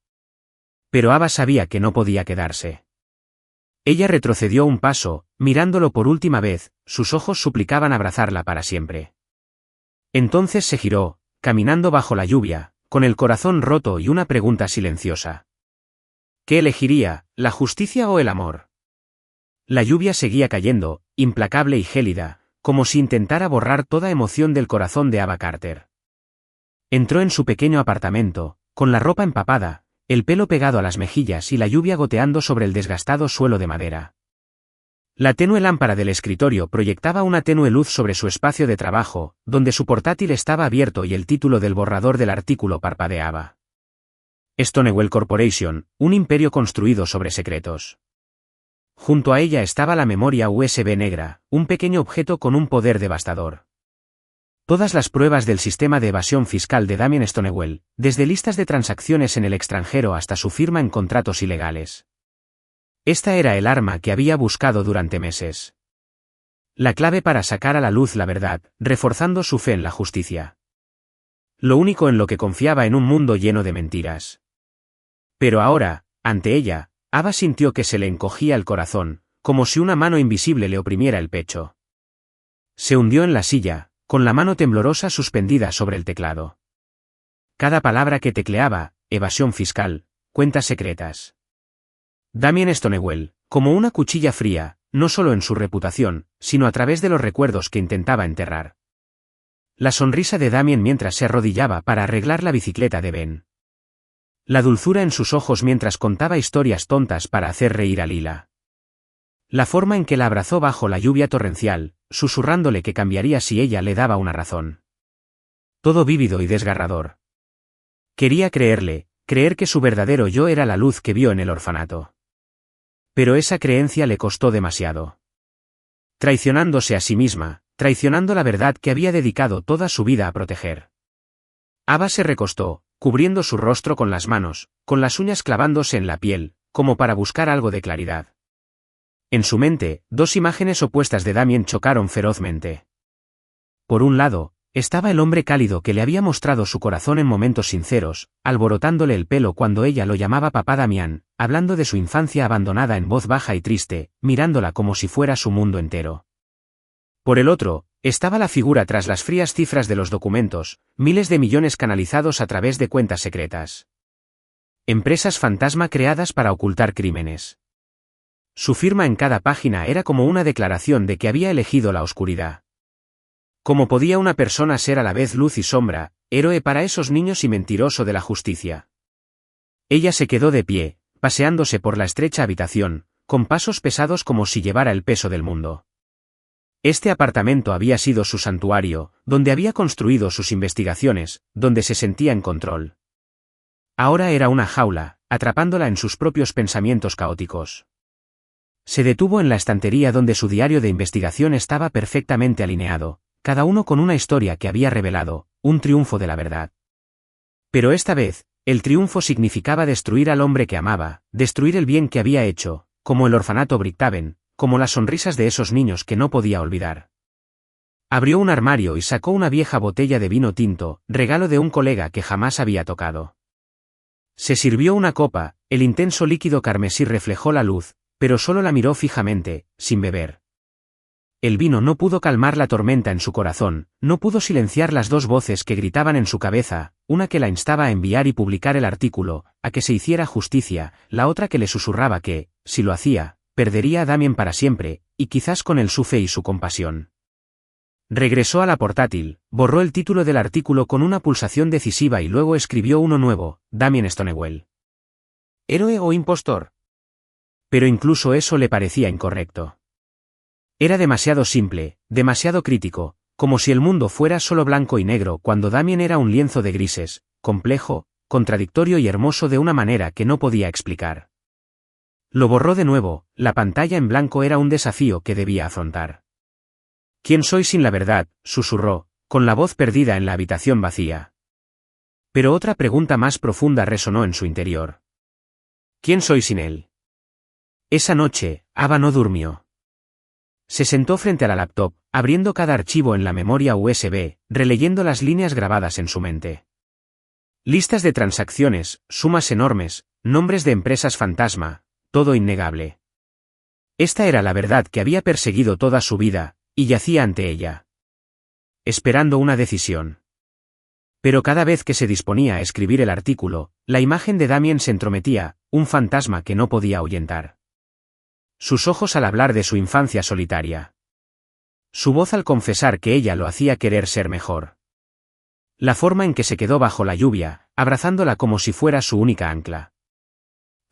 Pero Ava sabía que no podía quedarse. Ella retrocedió un paso, mirándolo por última vez, sus ojos suplicaban abrazarla para siempre. Entonces se giró, caminando bajo la lluvia, con el corazón roto y una pregunta silenciosa. ¿Qué elegiría, la justicia o el amor? La lluvia seguía cayendo, implacable y gélida, como si intentara borrar toda emoción del corazón de Ava Carter. Entró en su pequeño apartamento, con la ropa empapada, el pelo pegado a las mejillas y la lluvia goteando sobre el desgastado suelo de madera. La tenue lámpara del escritorio proyectaba una tenue luz sobre su espacio de trabajo, donde su portátil estaba abierto y el título del borrador del artículo parpadeaba. Stonewall Corporation, un imperio construido sobre secretos. Junto a ella estaba la memoria USB negra, un pequeño objeto con un poder devastador. Todas las pruebas del sistema de evasión fiscal de Damien Stonewall, desde listas de transacciones en el extranjero hasta su firma en contratos ilegales. Esta era el arma que había buscado durante meses. La clave para sacar a la luz la verdad, reforzando su fe en la justicia. Lo único en lo que confiaba en un mundo lleno de mentiras. Pero ahora, ante ella, Ava sintió que se le encogía el corazón, como si una mano invisible le oprimiera el pecho. Se hundió en la silla, con la mano temblorosa suspendida sobre el teclado. Cada palabra que tecleaba, evasión fiscal, cuentas secretas. Damien Stonewall, como una cuchilla fría, no solo en su reputación, sino a través de los recuerdos que intentaba enterrar. La sonrisa de Damien mientras se arrodillaba para arreglar la bicicleta de Ben. La dulzura en sus ojos mientras contaba historias tontas para hacer reír a Lila. La forma en que la abrazó bajo la lluvia torrencial, susurrándole que cambiaría si ella le daba una razón. Todo vívido y desgarrador. Quería creerle, creer que su verdadero yo era la luz que vio en el orfanato. Pero esa creencia le costó demasiado. Traicionándose a sí misma, traicionando la verdad que había dedicado toda su vida a proteger. Ava se recostó, cubriendo su rostro con las manos, con las uñas clavándose en la piel, como para buscar algo de claridad. En su mente, dos imágenes opuestas de Damien chocaron ferozmente. Por un lado, estaba el hombre cálido que le había mostrado su corazón en momentos sinceros, alborotándole el pelo cuando ella lo llamaba papá Damián, hablando de su infancia abandonada en voz baja y triste, mirándola como si fuera su mundo entero. Por el otro, estaba la figura tras las frías cifras de los documentos, miles de millones canalizados a través de cuentas secretas. Empresas fantasma creadas para ocultar crímenes. Su firma en cada página era como una declaración de que había elegido la oscuridad. ¿Cómo podía una persona ser a la vez luz y sombra, héroe para esos niños y mentiroso de la justicia? Ella se quedó de pie, paseándose por la estrecha habitación, con pasos pesados como si llevara el peso del mundo. Este apartamento había sido su santuario, donde había construido sus investigaciones, donde se sentía en control. Ahora era una jaula, atrapándola en sus propios pensamientos caóticos. Se detuvo en la estantería donde su diario de investigación estaba perfectamente alineado, cada uno con una historia que había revelado, un triunfo de la verdad. Pero esta vez, el triunfo significaba destruir al hombre que amaba, destruir el bien que había hecho, como el orfanato Bricktaven, como las sonrisas de esos niños que no podía olvidar. Abrió un armario y sacó una vieja botella de vino tinto, regalo de un colega que jamás había tocado. Se sirvió una copa, el intenso líquido carmesí reflejó la luz, pero solo la miró fijamente, sin beber. El vino no pudo calmar la tormenta en su corazón, no pudo silenciar las dos voces que gritaban en su cabeza, una que la instaba a enviar y publicar el artículo, a que se hiciera justicia, la otra que le susurraba que, si lo hacía, perdería a Damien para siempre, y quizás con él su fe y su compasión. Regresó a la portátil, borró el título del artículo con una pulsación decisiva y luego escribió uno nuevo, Damien Stonewall. ¿Héroe o impostor? Pero incluso eso le parecía incorrecto. Era demasiado simple, demasiado crítico, como si el mundo fuera solo blanco y negro cuando Damien era un lienzo de grises, complejo, contradictorio y hermoso de una manera que no podía explicar. Lo borró de nuevo, la pantalla en blanco era un desafío que debía afrontar. ¿Quién soy sin la verdad?, susurró, con la voz perdida en la habitación vacía. Pero otra pregunta más profunda resonó en su interior. ¿Quién soy sin él? Esa noche, Ava no durmió. Se sentó frente a la laptop, abriendo cada archivo en la memoria USB, releyendo las líneas grabadas en su mente. Listas de transacciones, sumas enormes, nombres de empresas fantasma, todo innegable. Esta era la verdad que había perseguido toda su vida, y yacía ante ella, esperando una decisión. Pero cada vez que se disponía a escribir el artículo, la imagen de Damien se entrometía, un fantasma que no podía ahuyentar. Sus ojos al hablar de su infancia solitaria. Su voz al confesar que ella lo hacía querer ser mejor. La forma en que se quedó bajo la lluvia, abrazándola como si fuera su única ancla.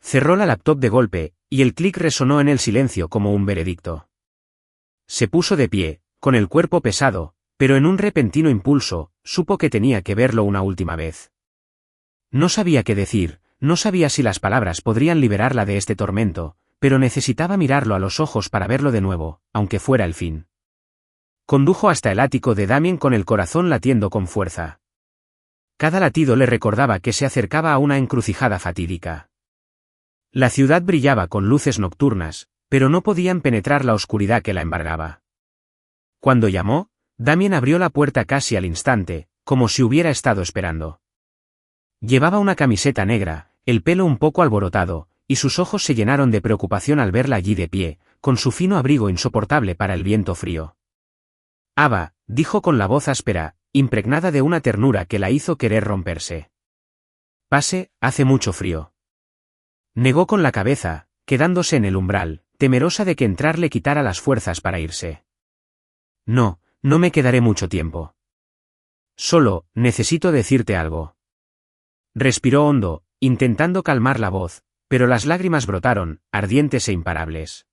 Cerró la laptop de golpe, y el clic resonó en el silencio como un veredicto. Se puso de pie, con el cuerpo pesado, pero en un repentino impulso, supo que tenía que verlo una última vez. No sabía qué decir, no sabía si las palabras podrían liberarla de este tormento, pero necesitaba mirarlo a los ojos para verlo de nuevo, aunque fuera el fin. Condujo hasta el ático de Damien con el corazón latiendo con fuerza. Cada latido le recordaba que se acercaba a una encrucijada fatídica. La ciudad brillaba con luces nocturnas, pero no podían penetrar la oscuridad que la embargaba. Cuando llamó, Damien abrió la puerta casi al instante, como si hubiera estado esperando. Llevaba una camiseta negra, el pelo un poco alborotado, y sus ojos se llenaron de preocupación al verla allí de pie, con su fino abrigo insoportable para el viento frío. Ava, dijo con la voz áspera, impregnada de una ternura que la hizo querer romperse. Pase, hace mucho frío. Negó con la cabeza, quedándose en el umbral, temerosa de que entrar le quitara las fuerzas para irse. No, no me quedaré mucho tiempo. Solo, necesito decirte algo. Respiró hondo, intentando calmar la voz, pero las lágrimas brotaron, ardientes e imparables.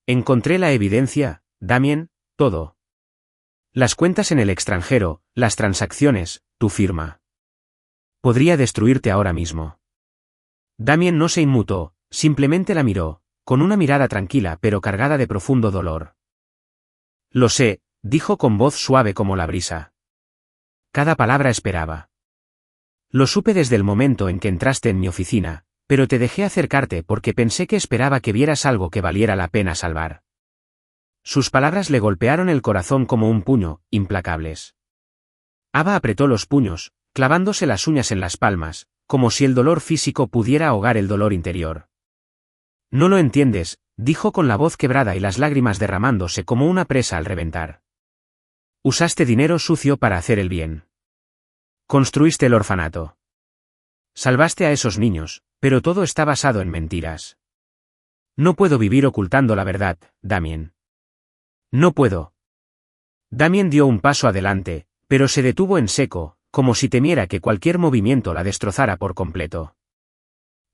Encontré la evidencia, Damien, todo. Las cuentas en el extranjero, las transacciones, tu firma. Podría destruirte ahora mismo. Damien no se inmutó, simplemente la miró, con una mirada tranquila pero cargada de profundo dolor. Lo sé, dijo con voz suave como la brisa. Cada palabra esperaba. Lo supe desde el momento en que entraste en mi oficina, pero te dejé acercarte porque pensé que esperaba que vieras algo que valiera la pena salvar. Sus palabras le golpearon el corazón como un puño, implacables. Ava apretó los puños, clavándose las uñas en las palmas, como si el dolor físico pudiera ahogar el dolor interior. No lo entiendes, dijo con la voz quebrada y las lágrimas derramándose como una presa al reventar. Usaste dinero sucio para hacer el bien. Construiste el orfanato. Salvaste a esos niños, pero todo está basado en mentiras. No puedo vivir ocultando la verdad, Damien. No puedo. Damien dio un paso adelante, pero se detuvo en seco, como si temiera que cualquier movimiento la destrozara por completo.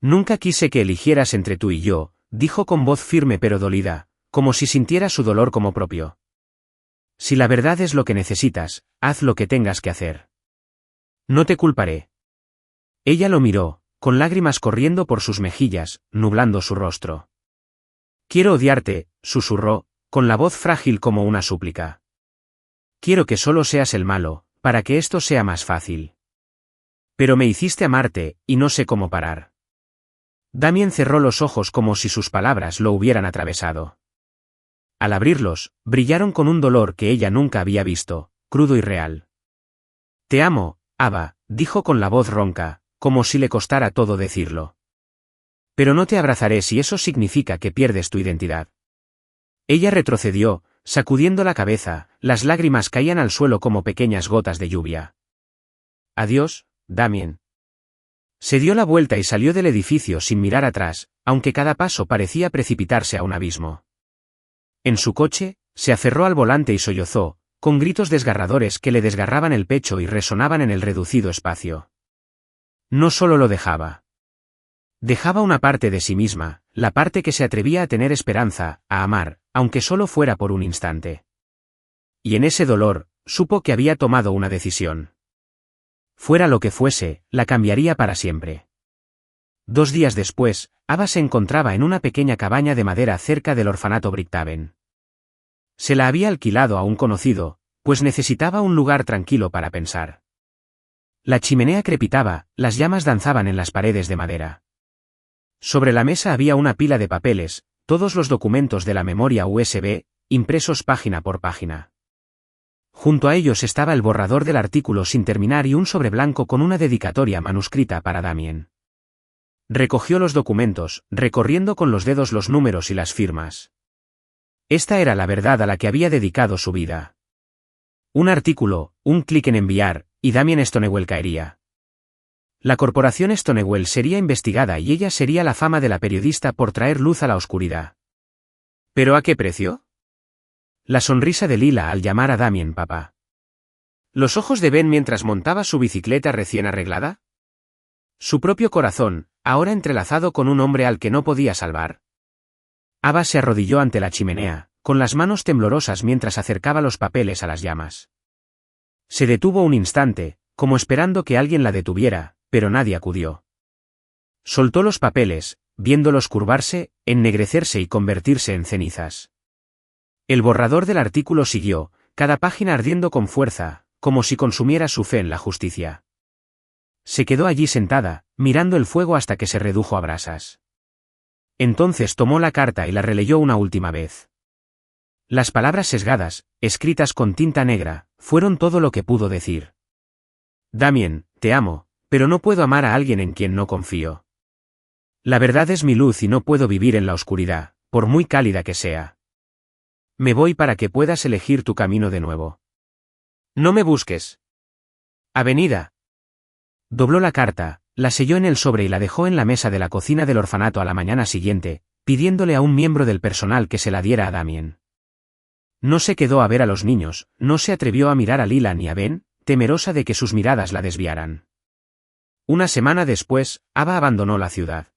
Nunca quise que eligieras entre tú y yo, dijo con voz firme pero dolida, como si sintiera su dolor como propio. Si la verdad es lo que necesitas, haz lo que tengas que hacer. No te culparé. Ella lo miró, con lágrimas corriendo por sus mejillas, nublando su rostro. Quiero odiarte, susurró, con la voz frágil como una súplica. Quiero que solo seas el malo, para que esto sea más fácil. Pero me hiciste amarte, y no sé cómo parar. Damien cerró los ojos como si sus palabras lo hubieran atravesado. Al abrirlos, brillaron con un dolor que ella nunca había visto, crudo y real. Te amo, Ava, dijo con la voz ronca, como si le costara todo decirlo. Pero no te abrazaré si eso significa que pierdes tu identidad. Ella retrocedió, sacudiendo la cabeza, las lágrimas caían al suelo como pequeñas gotas de lluvia. Adiós, Damien. Se dio la vuelta y salió del edificio sin mirar atrás, aunque cada paso parecía precipitarse a un abismo. En su coche, se aferró al volante y sollozó, con gritos desgarradores que le desgarraban el pecho y resonaban en el reducido espacio. No solo lo dejaba. Dejaba una parte de sí misma, la parte que se atrevía a tener esperanza, a amar, aunque solo fuera por un instante. Y en ese dolor, supo que había tomado una decisión. Fuera lo que fuese, la cambiaría para siempre. 2 días después, Ava se encontraba en una pequeña cabaña de madera cerca del orfanato Brickhaven. Se la había alquilado a un conocido, pues necesitaba un lugar tranquilo para pensar. La chimenea crepitaba, las llamas danzaban en las paredes de madera. Sobre la mesa había una pila de papeles, todos los documentos de la memoria USB, impresos página por página. Junto a ellos estaba el borrador del artículo sin terminar y un sobre blanco con una dedicatoria manuscrita para Damien. Recogió los documentos, recorriendo con los dedos los números y las firmas. Esta era la verdad a la que había dedicado su vida. Un artículo, un clic en enviar, y Damien Stonewall caería. La corporación Stonewall sería investigada y ella sería la fama de la periodista por traer luz a la oscuridad. ¿Pero a qué precio? La sonrisa de Lila al llamar a Damien papá. Los ojos de Ben mientras montaba su bicicleta recién arreglada. Su propio corazón, ahora entrelazado con un hombre al que no podía salvar. Ava se arrodilló ante la chimenea, con las manos temblorosas mientras acercaba los papeles a las llamas. Se detuvo un instante, como esperando que alguien la detuviera, pero nadie acudió. Soltó los papeles, viéndolos curvarse, ennegrecerse y convertirse en cenizas. El borrador del artículo siguió, cada página ardiendo con fuerza, como si consumiera su fe en la justicia. Se quedó allí sentada, mirando el fuego hasta que se redujo a brasas. Entonces tomó la carta y la releyó una última vez. Las palabras sesgadas, escritas con tinta negra, fueron todo lo que pudo decir. Damien, te amo, pero no puedo amar a alguien en quien no confío. La verdad es mi luz y no puedo vivir en la oscuridad, por muy cálida que sea. Me voy para que puedas elegir tu camino de nuevo. No me busques. Avenida. Dobló la carta, la selló en el sobre y la dejó en la mesa de la cocina del orfanato a la mañana siguiente, pidiéndole a un miembro del personal que se la diera a Damien. No se quedó a ver a los niños, no se atrevió a mirar a Lila ni a Ben, temerosa de que sus miradas la desviaran. Una semana después, Ava abandonó la ciudad.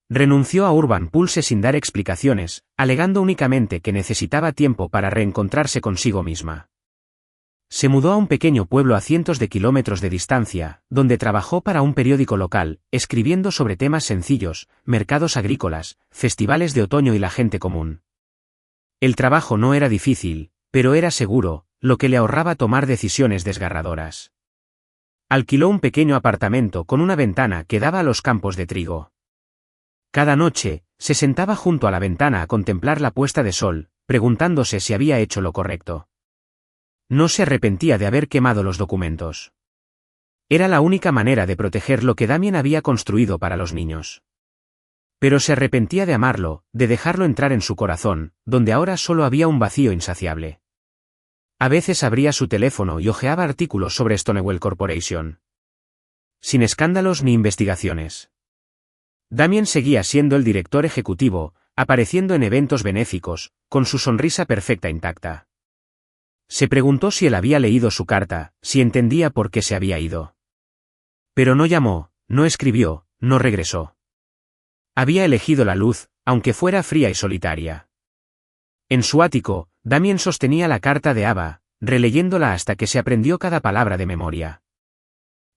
Renunció a Urban Pulse sin dar explicaciones, alegando únicamente que necesitaba tiempo para reencontrarse consigo misma. Se mudó a un pequeño pueblo a cientos de kilómetros de distancia, donde trabajó para un periódico local, escribiendo sobre temas sencillos, mercados agrícolas, festivales de otoño y la gente común. El trabajo no era difícil, pero era seguro, lo que le ahorraba tomar decisiones desgarradoras. Alquiló un pequeño apartamento con una ventana que daba a los campos de trigo. Cada noche, se sentaba junto a la ventana a contemplar la puesta de sol, preguntándose si había hecho lo correcto. No se arrepentía de haber quemado los documentos. Era la única manera de proteger lo que Damien había construido para los niños. Pero se arrepentía de amarlo, de dejarlo entrar en su corazón, donde ahora solo había un vacío insaciable. A veces abría su teléfono y hojeaba artículos sobre Stonewall Corporation. Sin escándalos ni investigaciones. Damien seguía siendo el director ejecutivo, apareciendo en eventos benéficos, con su sonrisa perfecta intacta. Se preguntó si él había leído su carta, si entendía por qué se había ido. Pero no llamó, no escribió, no regresó. Había elegido la luz, aunque fuera fría y solitaria. En su ático, Damien sostenía la carta de Ava, releyéndola hasta que se aprendió cada palabra de memoria.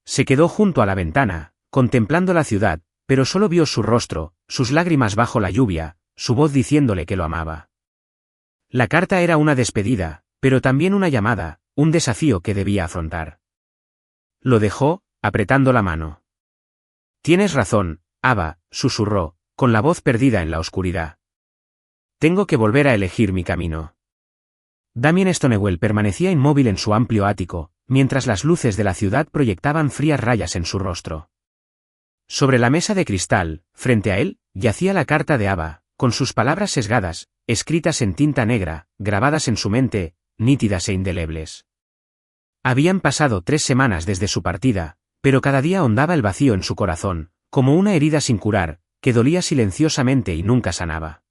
Se quedó junto a la ventana, contemplando la ciudad, pero solo vio su rostro, sus lágrimas bajo la lluvia, su voz diciéndole que lo amaba. La carta era una despedida, pero también una llamada, un desafío que debía afrontar. Lo dejó, apretando la mano. Tienes razón, Ava, susurró, con la voz perdida en la oscuridad. Tengo que volver a elegir mi camino. Damien Stonewall permanecía inmóvil en su amplio ático, mientras las luces de la ciudad proyectaban frías rayas en su rostro. Sobre la mesa de cristal, frente a él, yacía la carta de Ava, con sus palabras sesgadas, escritas en tinta negra, grabadas en su mente, nítidas e indelebles. Habían pasado 3 semanas desde su partida, pero cada día ahondaba el vacío en su corazón, como una herida sin curar, que dolía silenciosamente y nunca sanaba.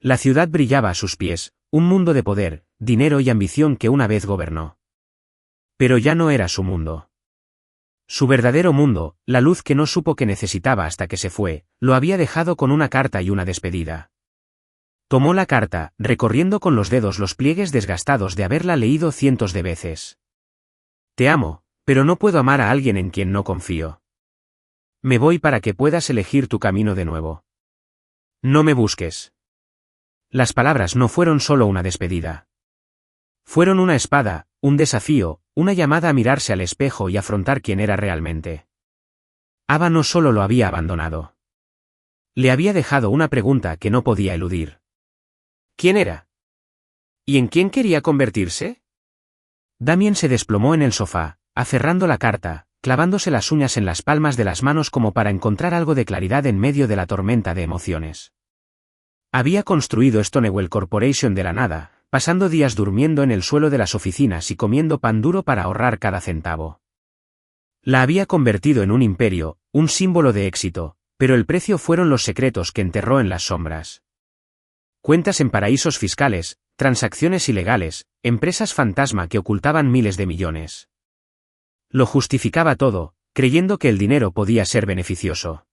La ciudad brillaba a sus pies, un mundo de poder, dinero y ambición que una vez gobernó. Pero ya no era su mundo. Su verdadero mundo, la luz que no supo que necesitaba hasta que se fue, lo había dejado con una carta y una despedida. Tomó la carta, recorriendo con los dedos los pliegues desgastados de haberla leído cientos de veces. Te amo, pero no puedo amar a alguien en quien no confío. Me voy para que puedas elegir tu camino de nuevo. No me busques. Las palabras no fueron solo una despedida. Fueron una espada, un desafío, una llamada a mirarse al espejo y afrontar quién era realmente. Ava no solo lo había abandonado. Le había dejado una pregunta que no podía eludir. ¿Quién era? ¿Y en quién quería convertirse? Damien se desplomó en el sofá, aferrando la carta, clavándose las uñas en las palmas de las manos como para encontrar algo de claridad en medio de la tormenta de emociones. Había construido Stonewall Corporation de la nada, pasando días durmiendo en el suelo de las oficinas y comiendo pan duro para ahorrar cada centavo. La había convertido en un imperio, un símbolo de éxito, pero el precio fueron los secretos que enterró en las sombras. Cuentas en paraísos fiscales, transacciones ilegales, empresas fantasma que ocultaban miles de millones. Lo justificaba todo, creyendo que el dinero podía ser beneficioso.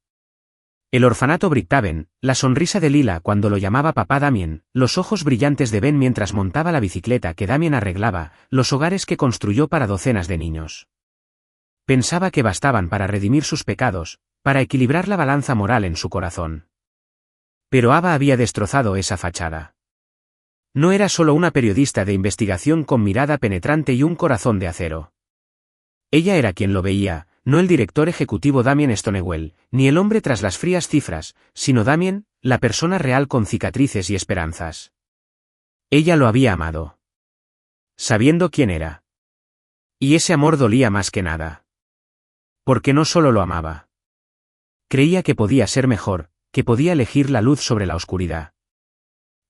El orfanato Bricktaven, la sonrisa de Lila cuando lo llamaba papá Damien, los ojos brillantes de Ben mientras montaba la bicicleta que Damien arreglaba, los hogares que construyó para docenas de niños. Pensaba que bastaban para redimir sus pecados, para equilibrar la balanza moral en su corazón. Pero Ava había destrozado esa fachada. No era solo una periodista de investigación con mirada penetrante y un corazón de acero. Ella era quien lo veía, no el director ejecutivo Damien Stonewall, ni el hombre tras las frías cifras, sino Damien, la persona real con cicatrices y esperanzas. Ella lo había amado. Sabiendo quién era. Y ese amor dolía más que nada. Porque no solo lo amaba. Creía que podía ser mejor, que podía elegir la luz sobre la oscuridad.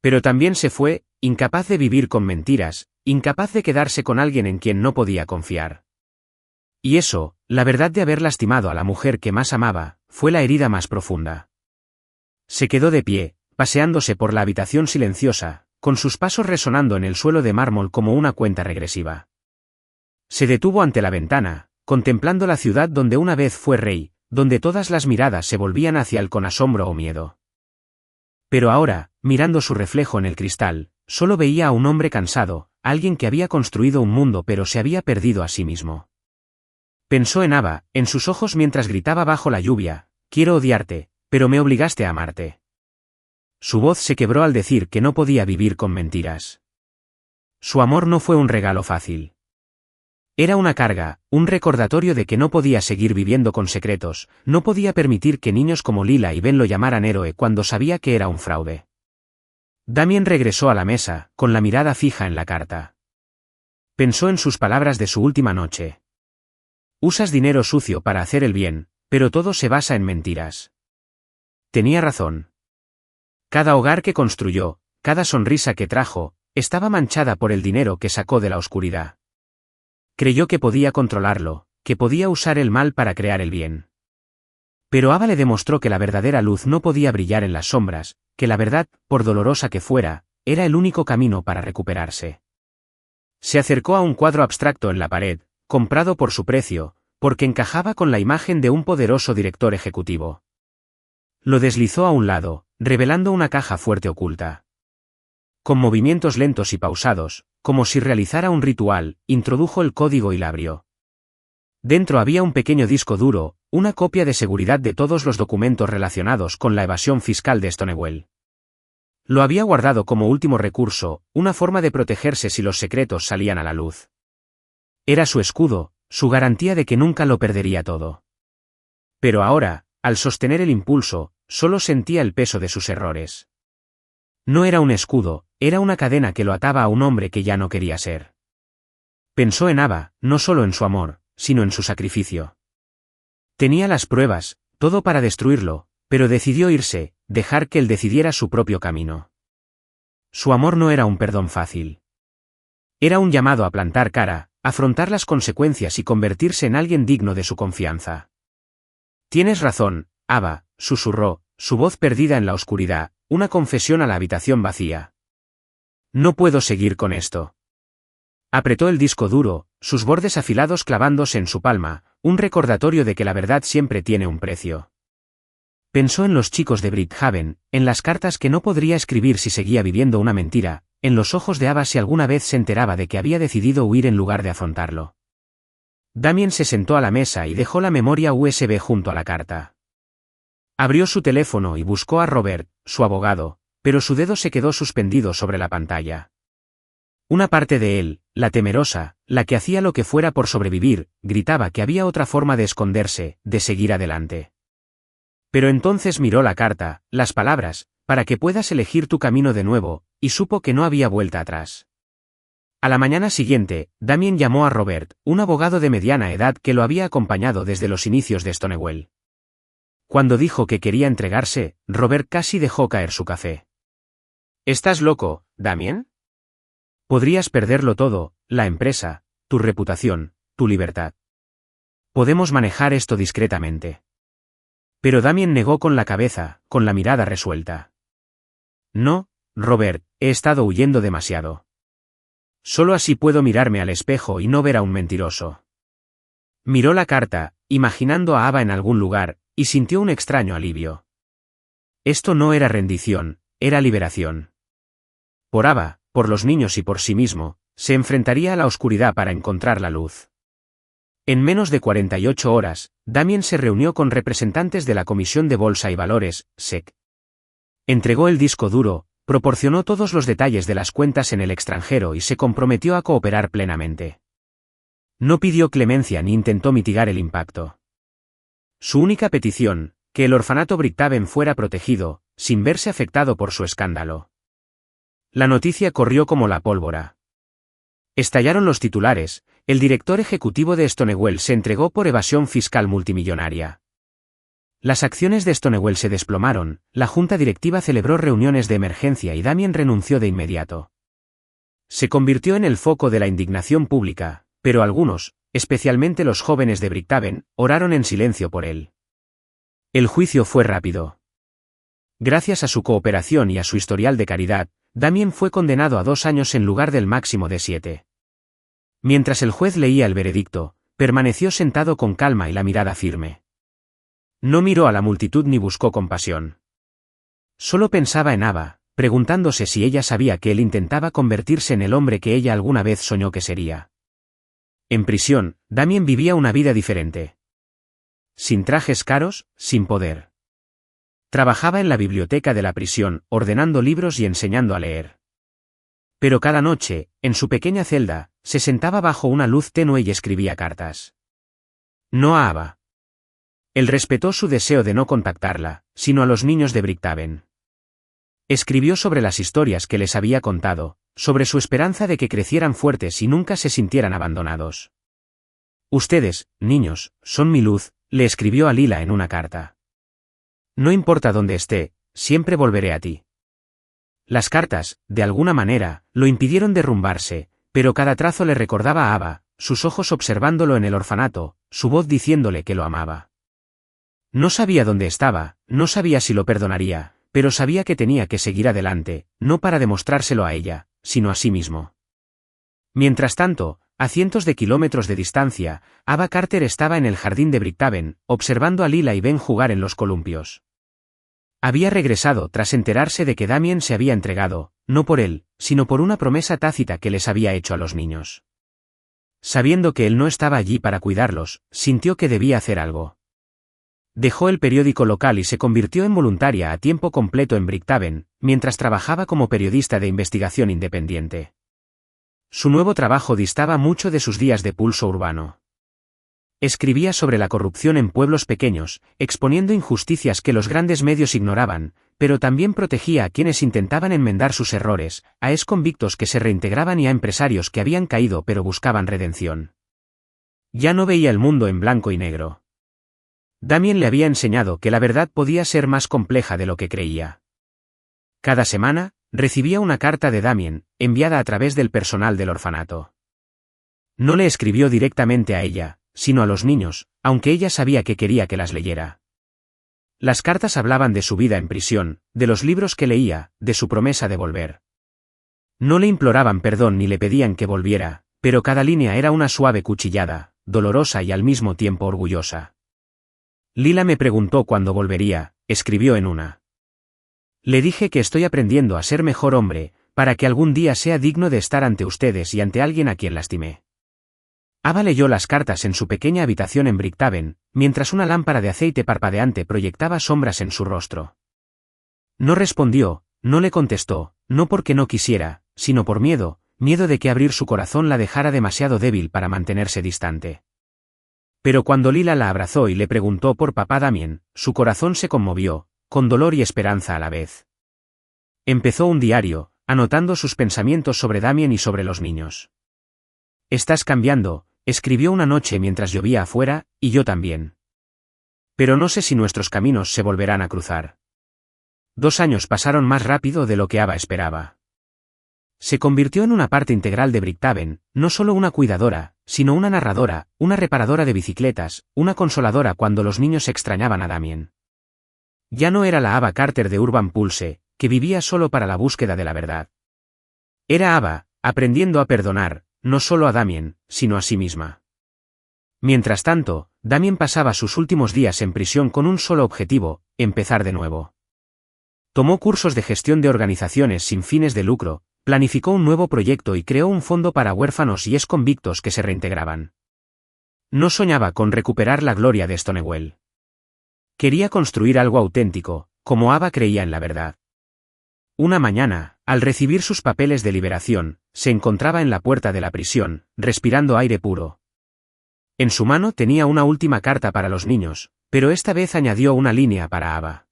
Pero también se fue, incapaz de vivir con mentiras, incapaz de quedarse con alguien en quien no podía confiar. Y eso, la verdad de haber lastimado a la mujer que más amaba, fue la herida más profunda. Se quedó de pie, paseándose por la habitación silenciosa, con sus pasos resonando en el suelo de mármol como una cuenta regresiva. Se detuvo ante la ventana, contemplando la ciudad donde una vez fue rey, donde todas las miradas se volvían hacia él con asombro o miedo. Pero ahora, mirando su reflejo en el cristal, solo veía a un hombre cansado, alguien que había construido un mundo pero se había perdido a sí mismo. Pensó en Ava, en sus ojos mientras gritaba bajo la lluvia, quiero odiarte, pero me obligaste a amarte. Su voz se quebró al decir que no podía vivir con mentiras. Su amor no fue un regalo fácil. Era una carga, un recordatorio de que no podía seguir viviendo con secretos, no podía permitir que niños como Lila y Ben lo llamaran héroe cuando sabía que era un fraude. Damien regresó a la mesa, con la mirada fija en la carta. Pensó en sus palabras de su última noche. Usas dinero sucio para hacer el bien, pero todo se basa en mentiras. Tenía razón. Cada hogar que construyó, cada sonrisa que trajo, estaba manchada por el dinero que sacó de la oscuridad. Creyó que podía controlarlo, que podía usar el mal para crear el bien. Pero Ava le demostró que la verdadera luz no podía brillar en las sombras, que la verdad, por dolorosa que fuera, era el único camino para recuperarse. Se acercó a un cuadro abstracto en la pared, comprado por su precio, porque encajaba con la imagen de un poderoso director ejecutivo. Lo deslizó a un lado, revelando una caja fuerte oculta. Con movimientos lentos y pausados, como si realizara un ritual, introdujo el código y la abrió. Dentro había un pequeño disco duro, una copia de seguridad de todos los documentos relacionados con la evasión fiscal de Stonewall. Lo había guardado como último recurso, una forma de protegerse si los secretos salían a la luz. Era su escudo, su garantía de que nunca lo perdería todo. Pero ahora, al sostener el impulso, solo sentía el peso de sus errores. No era un escudo, era una cadena que lo ataba a un hombre que ya no quería ser. Pensó en Ava, no solo en su amor, sino en su sacrificio. Tenía las pruebas, todo para destruirlo, pero decidió irse, dejar que él decidiera su propio camino. Su amor no era un perdón fácil. Era un llamado a plantar cara, afrontar las consecuencias y convertirse en alguien digno de su confianza. Tienes razón, Ava, susurró, su voz perdida en la oscuridad, una confesión a la habitación vacía. No puedo seguir con esto. Apretó el disco duro, sus bordes afilados clavándose en su palma, un recordatorio de que la verdad siempre tiene un precio. Pensó en los chicos de Bridgehaven, en las cartas que no podría escribir si seguía viviendo una mentira, en los ojos de Ava si alguna vez se enteraba de que había decidido huir en lugar de afrontarlo. Damien se sentó a la mesa y dejó la memoria USB junto a la carta. Abrió su teléfono y buscó a Robert, su abogado, pero su dedo se quedó suspendido sobre la pantalla. Una parte de él, la temerosa, la que hacía lo que fuera por sobrevivir, gritaba que había otra forma de esconderse, de seguir adelante. Pero entonces miró la carta, las palabras, para que puedas elegir tu camino de nuevo, y supo que no había vuelta atrás. A la mañana siguiente, Damien llamó a Robert, un abogado de mediana edad que lo había acompañado desde los inicios de Stonewall. Cuando dijo que quería entregarse, Robert casi dejó caer su café. ¿Estás loco, Damien? Podrías perderlo todo, la empresa, tu reputación, tu libertad. Podemos manejar esto discretamente. Pero Damien negó con la cabeza, con la mirada resuelta. No, Robert, he estado huyendo demasiado. Solo así puedo mirarme al espejo y no ver a un mentiroso. Miró la carta, imaginando a Ava en algún lugar, y sintió un extraño alivio. Esto no era rendición, era liberación. Por Ava, por los niños y por sí mismo, se enfrentaría a la oscuridad para encontrar la luz. En menos de 48 horas, Damien se reunió con representantes de la Comisión de Bolsa y Valores, SEC. Entregó el disco duro, proporcionó todos los detalles de las cuentas en el extranjero y se comprometió a cooperar plenamente. No pidió clemencia ni intentó mitigar el impacto. Su única petición, que el orfanato Bridgehaven fuera protegido, sin verse afectado por su escándalo. La noticia corrió como la pólvora. Estallaron los titulares, el director ejecutivo de Stonewall se entregó por evasión fiscal multimillonaria. Las acciones de Stonewall se desplomaron, la junta directiva celebró reuniones de emergencia y Damien renunció de inmediato. Se convirtió en el foco de la indignación pública, pero algunos, especialmente los jóvenes de Bridgehaven, oraron en silencio por él. El juicio fue rápido. Gracias a su cooperación y a su historial de caridad, Damien fue condenado a 2 años en lugar del máximo de 7. Mientras el juez leía el veredicto, permaneció sentado con calma y la mirada firme. No miró a la multitud ni buscó compasión. Solo pensaba en Ava, preguntándose si ella sabía que él intentaba convertirse en el hombre que ella alguna vez soñó que sería. En prisión, Damien vivía una vida diferente. Sin trajes caros, sin poder. Trabajaba en la biblioteca de la prisión, ordenando libros y enseñando a leer. Pero cada noche, en su pequeña celda, se sentaba bajo una luz tenue y escribía cartas. No a Ava. Él respetó su deseo de no contactarla, sino a los niños de Bridgehaven. Escribió sobre las historias que les había contado, sobre su esperanza de que crecieran fuertes y nunca se sintieran abandonados. Ustedes, niños, son mi luz, le escribió a Lila en una carta. No importa dónde esté, siempre volveré a ti. Las cartas, de alguna manera, lo impidieron derrumbarse, pero cada trazo le recordaba a Ava, sus ojos observándolo en el orfanato, su voz diciéndole que lo amaba. No sabía dónde estaba, no sabía si lo perdonaría, pero sabía que tenía que seguir adelante, no para demostrárselo a ella, sino a sí mismo. Mientras tanto, a cientos de kilómetros de distancia, Ava Carter estaba en el jardín de Bricktaven, observando a Lila y Ben jugar en los columpios. Había regresado tras enterarse de que Damien se había entregado, no por él, sino por una promesa tácita que les había hecho a los niños. Sabiendo que él no estaba allí para cuidarlos, sintió que debía hacer algo. Dejó el periódico local y se convirtió en voluntaria a tiempo completo en Bricktaven, mientras trabajaba como periodista de investigación independiente. Su nuevo trabajo distaba mucho de sus días de pulso urbano. Escribía sobre la corrupción en pueblos pequeños, exponiendo injusticias que los grandes medios ignoraban, pero también protegía a quienes intentaban enmendar sus errores, a exconvictos que se reintegraban y a empresarios que habían caído pero buscaban redención. Ya no veía el mundo en blanco y negro. Damien le había enseñado que la verdad podía ser más compleja de lo que creía. Cada semana, recibía una carta de Damien, enviada a través del personal del orfanato. No le escribió directamente a ella, sino a los niños, aunque ella sabía que quería que las leyera. Las cartas hablaban de su vida en prisión, de los libros que leía, de su promesa de volver. No le imploraban perdón ni le pedían que volviera, pero cada línea era una suave cuchillada, dolorosa y al mismo tiempo orgullosa. Lila me preguntó cuándo volvería, escribió en una. Le dije que estoy aprendiendo a ser mejor hombre, para que algún día sea digno de estar ante ustedes y ante alguien a quien lastimé. Ava leyó las cartas en su pequeña habitación en Bricktaven, mientras una lámpara de aceite parpadeante proyectaba sombras en su rostro. No respondió, no le contestó, no porque no quisiera, sino por miedo de que abrir su corazón la dejara demasiado débil para mantenerse distante. Pero cuando Lila la abrazó y le preguntó por papá Damien, su corazón se conmovió, con dolor y esperanza a la vez. Empezó un diario, anotando sus pensamientos sobre Damien y sobre los niños. «Estás cambiando», escribió una noche mientras llovía afuera, y yo también. Pero no sé si nuestros caminos se volverán a cruzar. 2 años pasaron más rápido de lo que Ava esperaba. Se convirtió en una parte integral de Bricktaven, no solo una cuidadora, sino una narradora, una reparadora de bicicletas, una consoladora cuando los niños extrañaban a Damien. Ya no era la Ava Carter de Urban Pulse, que vivía solo para la búsqueda de la verdad. Era Ava, aprendiendo a perdonar, no solo a Damien, sino a sí misma. Mientras tanto, Damien pasaba sus últimos días en prisión con un solo objetivo, empezar de nuevo. Tomó cursos de gestión de organizaciones sin fines de lucro, planificó un nuevo proyecto y creó un fondo para huérfanos y exconvictos que se reintegraban. No soñaba con recuperar la gloria de Stonewall. Quería construir algo auténtico, como Ava creía en la verdad. Una mañana, al recibir sus papeles de liberación, se encontraba en la puerta de la prisión, respirando aire puro. En su mano tenía una última carta para los niños, pero esta vez añadió una línea para Ava.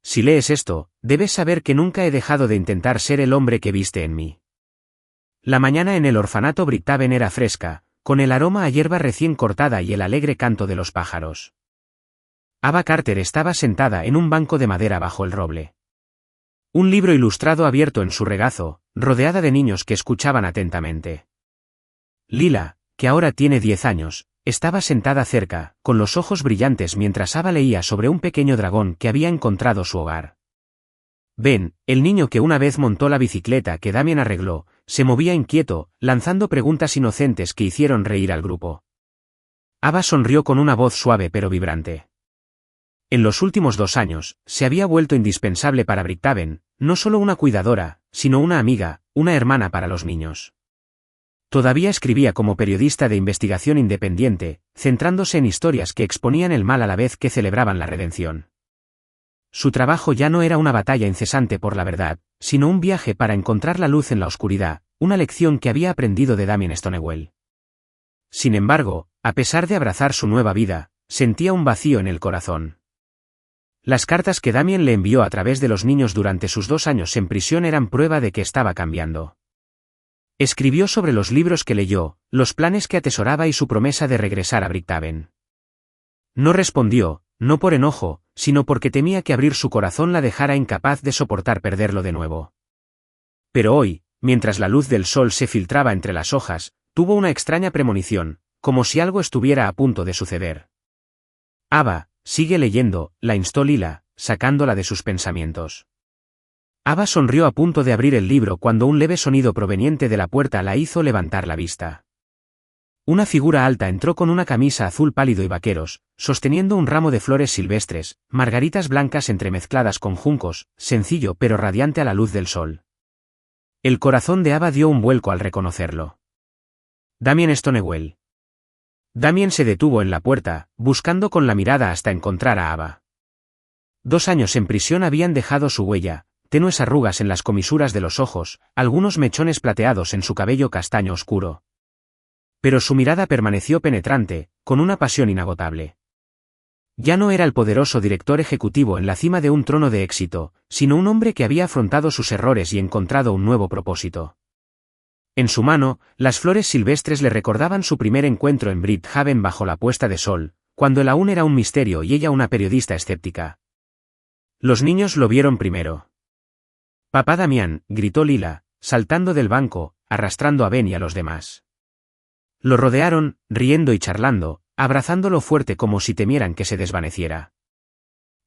Si lees esto, debes saber que nunca he dejado de intentar ser el hombre que viste en mí. La mañana en el orfanato Bricktaven era fresca, con el aroma a hierba recién cortada y el alegre canto de los pájaros. Ava Carter estaba sentada en un banco de madera bajo el roble. Un libro ilustrado abierto en su regazo, rodeada de niños que escuchaban atentamente. Lila, que ahora tiene 10 años, estaba sentada cerca, con los ojos brillantes mientras Ava leía sobre un pequeño dragón que había encontrado su hogar. Ben, el niño que una vez montó la bicicleta que Damien arregló, se movía inquieto, lanzando preguntas inocentes que hicieron reír al grupo. Ava sonrió con una voz suave pero vibrante. En los últimos 2 años, se había vuelto indispensable para Bricktaven, no solo una cuidadora, sino una amiga, una hermana para los niños. Todavía escribía como periodista de investigación independiente, centrándose en historias que exponían el mal a la vez que celebraban la redención. Su trabajo ya no era una batalla incesante por la verdad, sino un viaje para encontrar la luz en la oscuridad, una lección que había aprendido de Damien Stonewall. Sin embargo, a pesar de abrazar su nueva vida, sentía un vacío en el corazón. Las cartas que Damien le envió a través de los niños durante sus 2 años en prisión eran prueba de que estaba cambiando. Escribió sobre los libros que leyó, los planes que atesoraba y su promesa de regresar a Bricktaven. No respondió, no por enojo, sino porque temía que abrir su corazón la dejara incapaz de soportar perderlo de nuevo. Pero hoy, mientras la luz del sol se filtraba entre las hojas, tuvo una extraña premonición, como si algo estuviera a punto de suceder. Ava, sigue leyendo, la instó Lila, sacándola de sus pensamientos. Ava sonrió a punto de abrir el libro cuando un leve sonido proveniente de la puerta la hizo levantar la vista. Una figura alta entró con una camisa azul pálido y vaqueros, sosteniendo un ramo de flores silvestres, margaritas blancas entremezcladas con juncos, sencillo pero radiante a la luz del sol. El corazón de Ava dio un vuelco al reconocerlo. Damien Stonewall. Damien se detuvo en la puerta, buscando con la mirada hasta encontrar a Ava. 2 años en prisión habían dejado su huella, tenues arrugas en las comisuras de los ojos, algunos mechones plateados en su cabello castaño oscuro. Pero su mirada permaneció penetrante, con una pasión inagotable. Ya no era el poderoso director ejecutivo en la cima de un trono de éxito, sino un hombre que había afrontado sus errores y encontrado un nuevo propósito. En su mano, las flores silvestres le recordaban su primer encuentro en Bridgehaven bajo la puesta de sol, cuando él aún era un misterio y ella una periodista escéptica. Los niños lo vieron primero. «Papá Damián», gritó Lila, saltando del banco, arrastrando a Ben y a los demás. Lo rodearon, riendo y charlando, abrazándolo fuerte como si temieran que se desvaneciera.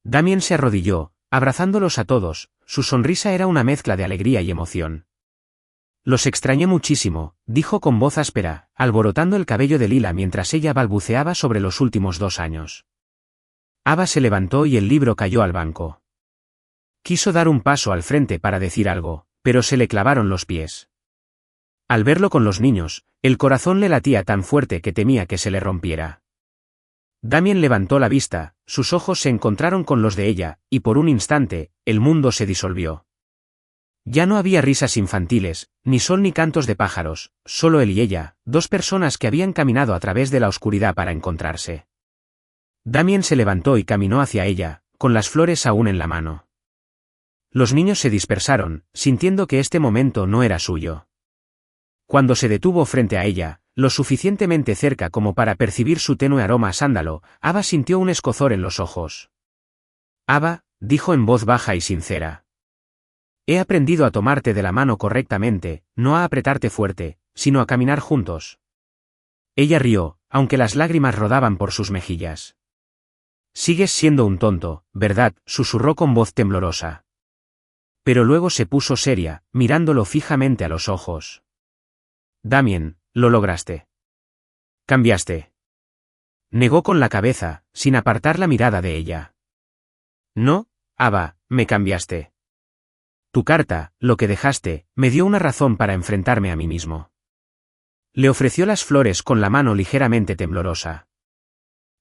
Damien se arrodilló, abrazándolos a todos, su sonrisa era una mezcla de alegría y emoción. «Los extrañé muchísimo», dijo con voz áspera, alborotando el cabello de Lila mientras ella balbuceaba sobre los últimos 2 años. Ava se levantó y el libro cayó al banco. Quiso dar un paso al frente para decir algo, pero se le clavaron los pies. Al verlo con los niños, el corazón le latía tan fuerte que temía que se le rompiera. Damien levantó la vista, sus ojos se encontraron con los de ella, y por un instante, el mundo se disolvió. Ya no había risas infantiles, ni sol ni cantos de pájaros, solo él y ella, 2 personas que habían caminado a través de la oscuridad para encontrarse. Damien se levantó y caminó hacia ella, con las flores aún en la mano. Los niños se dispersaron, sintiendo que este momento no era suyo. Cuando se detuvo frente a ella, lo suficientemente cerca como para percibir su tenue aroma a sándalo, Ava sintió un escozor en los ojos. «Ava», dijo en voz baja y sincera. «He aprendido a tomarte de la mano correctamente, no a apretarte fuerte, sino a caminar juntos». Ella rió, aunque las lágrimas rodaban por sus mejillas. «Sigues siendo un tonto, ¿verdad?», susurró con voz temblorosa. Pero luego se puso seria, mirándolo fijamente a los ojos. «Damien, lo lograste. Cambiaste». Negó con la cabeza, sin apartar la mirada de ella. «No, Ava, me cambiaste. Tu carta, lo que dejaste, me dio una razón para enfrentarme a mí mismo». Le ofreció las flores con la mano ligeramente temblorosa.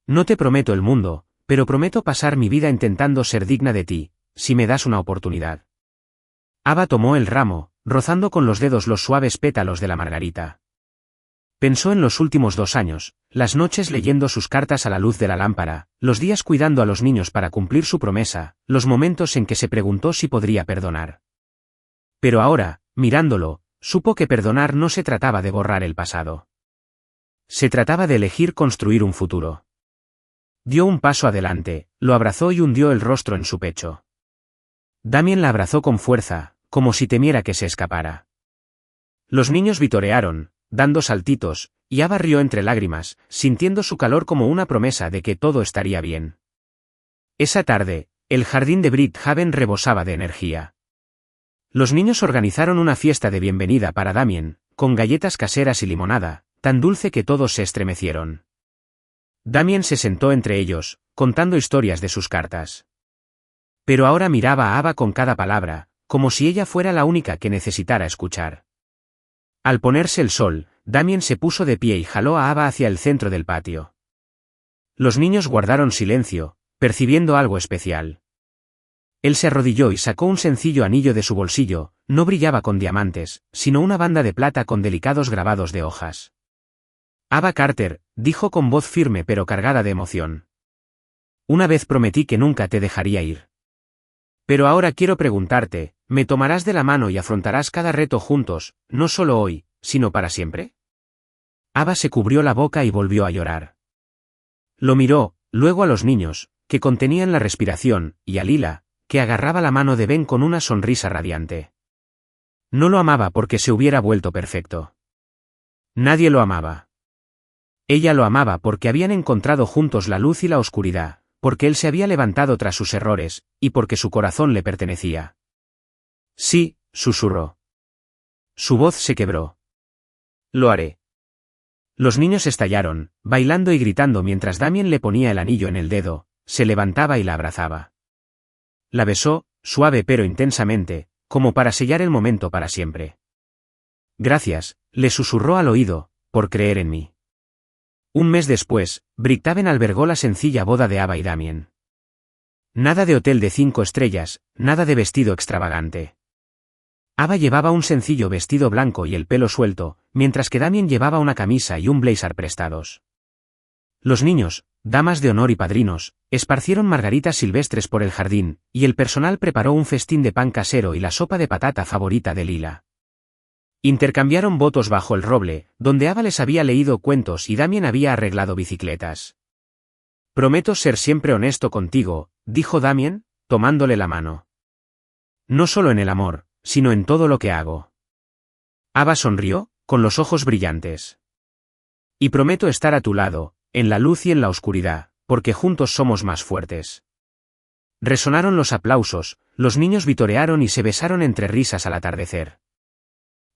«No te prometo el mundo, pero prometo pasar mi vida intentando ser digna de ti, si me das una oportunidad». Ava tomó el ramo, rozando con los dedos los suaves pétalos de la margarita. Pensó en los últimos 2 años, las noches leyendo sus cartas a la luz de la lámpara, los días cuidando a los niños para cumplir su promesa, los momentos en que se preguntó si podría perdonar. Pero ahora, mirándolo, supo que perdonar no se trataba de borrar el pasado. Se trataba de elegir construir un futuro. Dio un paso adelante, lo abrazó y hundió el rostro en su pecho. Damien la abrazó con fuerza, como si temiera que se escapara. Los niños vitorearon, dando saltitos, y Ava rió entre lágrimas, sintiendo su calor como una promesa de que todo estaría bien. Esa tarde, el jardín de Bridgehaven rebosaba de energía. Los niños organizaron una fiesta de bienvenida para Damien, con galletas caseras y limonada, tan dulce que todos se estremecieron. Damien se sentó entre ellos, contando historias de sus cartas. Pero ahora miraba a Ava con cada palabra, como si ella fuera la única que necesitara escuchar. Al ponerse el sol, Damien se puso de pie y jaló a Ava hacia el centro del patio. Los niños guardaron silencio, percibiendo algo especial. Él se arrodilló y sacó un sencillo anillo de su bolsillo, no brillaba con diamantes, sino una banda de plata con delicados grabados de hojas. «Ava Carter», dijo con voz firme pero cargada de emoción. «Una vez prometí que nunca te dejaría ir. Pero ahora quiero preguntarte, ¿me tomarás de la mano y afrontarás cada reto juntos, no solo hoy, sino para siempre?» Ava se cubrió la boca y volvió a llorar. Lo miró, luego a los niños, que contenían la respiración, y a Lila, que agarraba la mano de Ben con una sonrisa radiante. No lo amaba porque se hubiera vuelto perfecto. Nadie lo amaba. Ella lo amaba porque habían encontrado juntos la luz y la oscuridad, porque él se había levantado tras sus errores, y porque su corazón le pertenecía. Sí, susurró. Su voz se quebró. Lo haré. Los niños estallaron, bailando y gritando mientras Damien le ponía el anillo en el dedo, se levantaba y la abrazaba. La besó, suave pero intensamente, como para sellar el momento para siempre. Gracias, le susurró al oído, por creer en mí. Un mes después, Bricktaven albergó la sencilla boda de Ava y Damien. Nada de hotel de 5 estrellas, nada de vestido extravagante. Ava llevaba un sencillo vestido blanco y el pelo suelto, mientras que Damien llevaba una camisa y un blazer prestados. Los niños, damas de honor y padrinos, esparcieron margaritas silvestres por el jardín, y el personal preparó un festín de pan casero y la sopa de patata favorita de Lila. Intercambiaron votos bajo el roble, donde Ava les había leído cuentos y Damien había arreglado bicicletas. Prometo ser siempre honesto contigo, dijo Damien, tomándole la mano. No solo en el amor, sino en todo lo que hago. Ava sonrió, con los ojos brillantes. Y prometo estar a tu lado, en la luz y en la oscuridad, porque juntos somos más fuertes. Resonaron los aplausos, los niños vitorearon y se besaron entre risas al atardecer.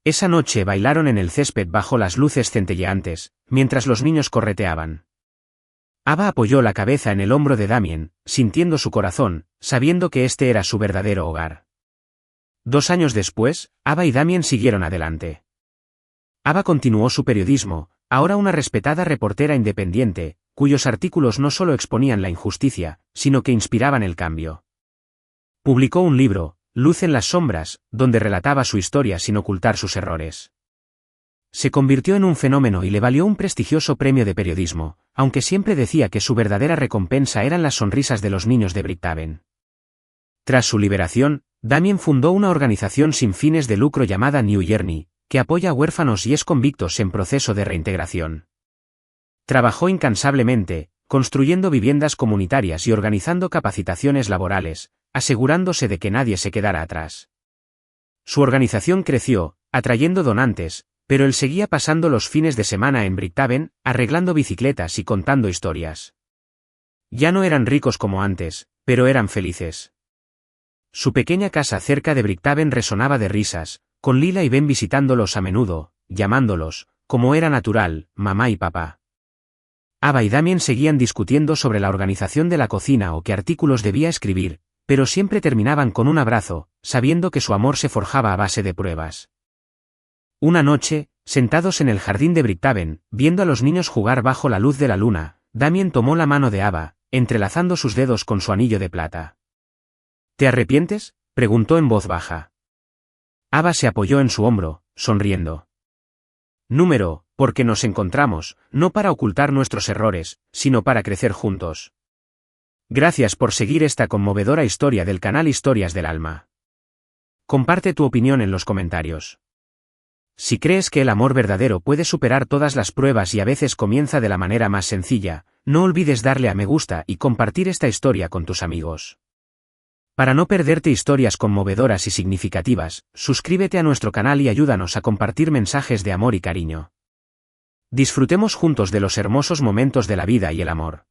Esa noche bailaron en el césped bajo las luces centelleantes, mientras los niños correteaban. Ava apoyó la cabeza en el hombro de Damien, sintiendo su corazón, sabiendo que este era su verdadero hogar. 2 años después, Ava y Damien siguieron adelante. Ava continuó su periodismo, ahora una respetada reportera independiente, cuyos artículos no solo exponían la injusticia, sino que inspiraban el cambio. Publicó un libro, Luz en las sombras, donde relataba su historia sin ocultar sus errores. Se convirtió en un fenómeno y le valió un prestigioso premio de periodismo, aunque siempre decía que su verdadera recompensa eran las sonrisas de los niños de Bricktaven. Tras su liberación, Damien fundó una organización sin fines de lucro llamada New Journey, que apoya a huérfanos y exconvictos en proceso de reintegración. Trabajó incansablemente, construyendo viviendas comunitarias y organizando capacitaciones laborales, asegurándose de que nadie se quedara atrás. Su organización creció, atrayendo donantes, pero él seguía pasando los fines de semana en Bricktaven, arreglando bicicletas y contando historias. Ya no eran ricos como antes, pero eran felices. Su pequeña casa cerca de Bricktaven resonaba de risas, con Lila y Ben visitándolos a menudo, llamándolos, como era natural, mamá y papá. Ava y Damien seguían discutiendo sobre la organización de la cocina o qué artículos debía escribir, pero siempre terminaban con un abrazo, sabiendo que su amor se forjaba a base de pruebas. Una noche, sentados en el jardín de Bricktaven, viendo a los niños jugar bajo la luz de la luna, Damien tomó la mano de Ava, entrelazando sus dedos con su anillo de plata. ¿Te arrepientes?, preguntó en voz baja. Ava se apoyó en su hombro, sonriendo. Porque nos encontramos, no para ocultar nuestros errores, sino para crecer juntos. Gracias por seguir esta conmovedora historia del canal Historias del Alma. Comparte tu opinión en los comentarios. Si crees que el amor verdadero puede superar todas las pruebas y a veces comienza de la manera más sencilla, no olvides darle a me gusta y compartir esta historia con tus amigos. Para no perderte historias conmovedoras y significativas, suscríbete a nuestro canal y ayúdanos a compartir mensajes de amor y cariño. Disfrutemos juntos de los hermosos momentos de la vida y el amor.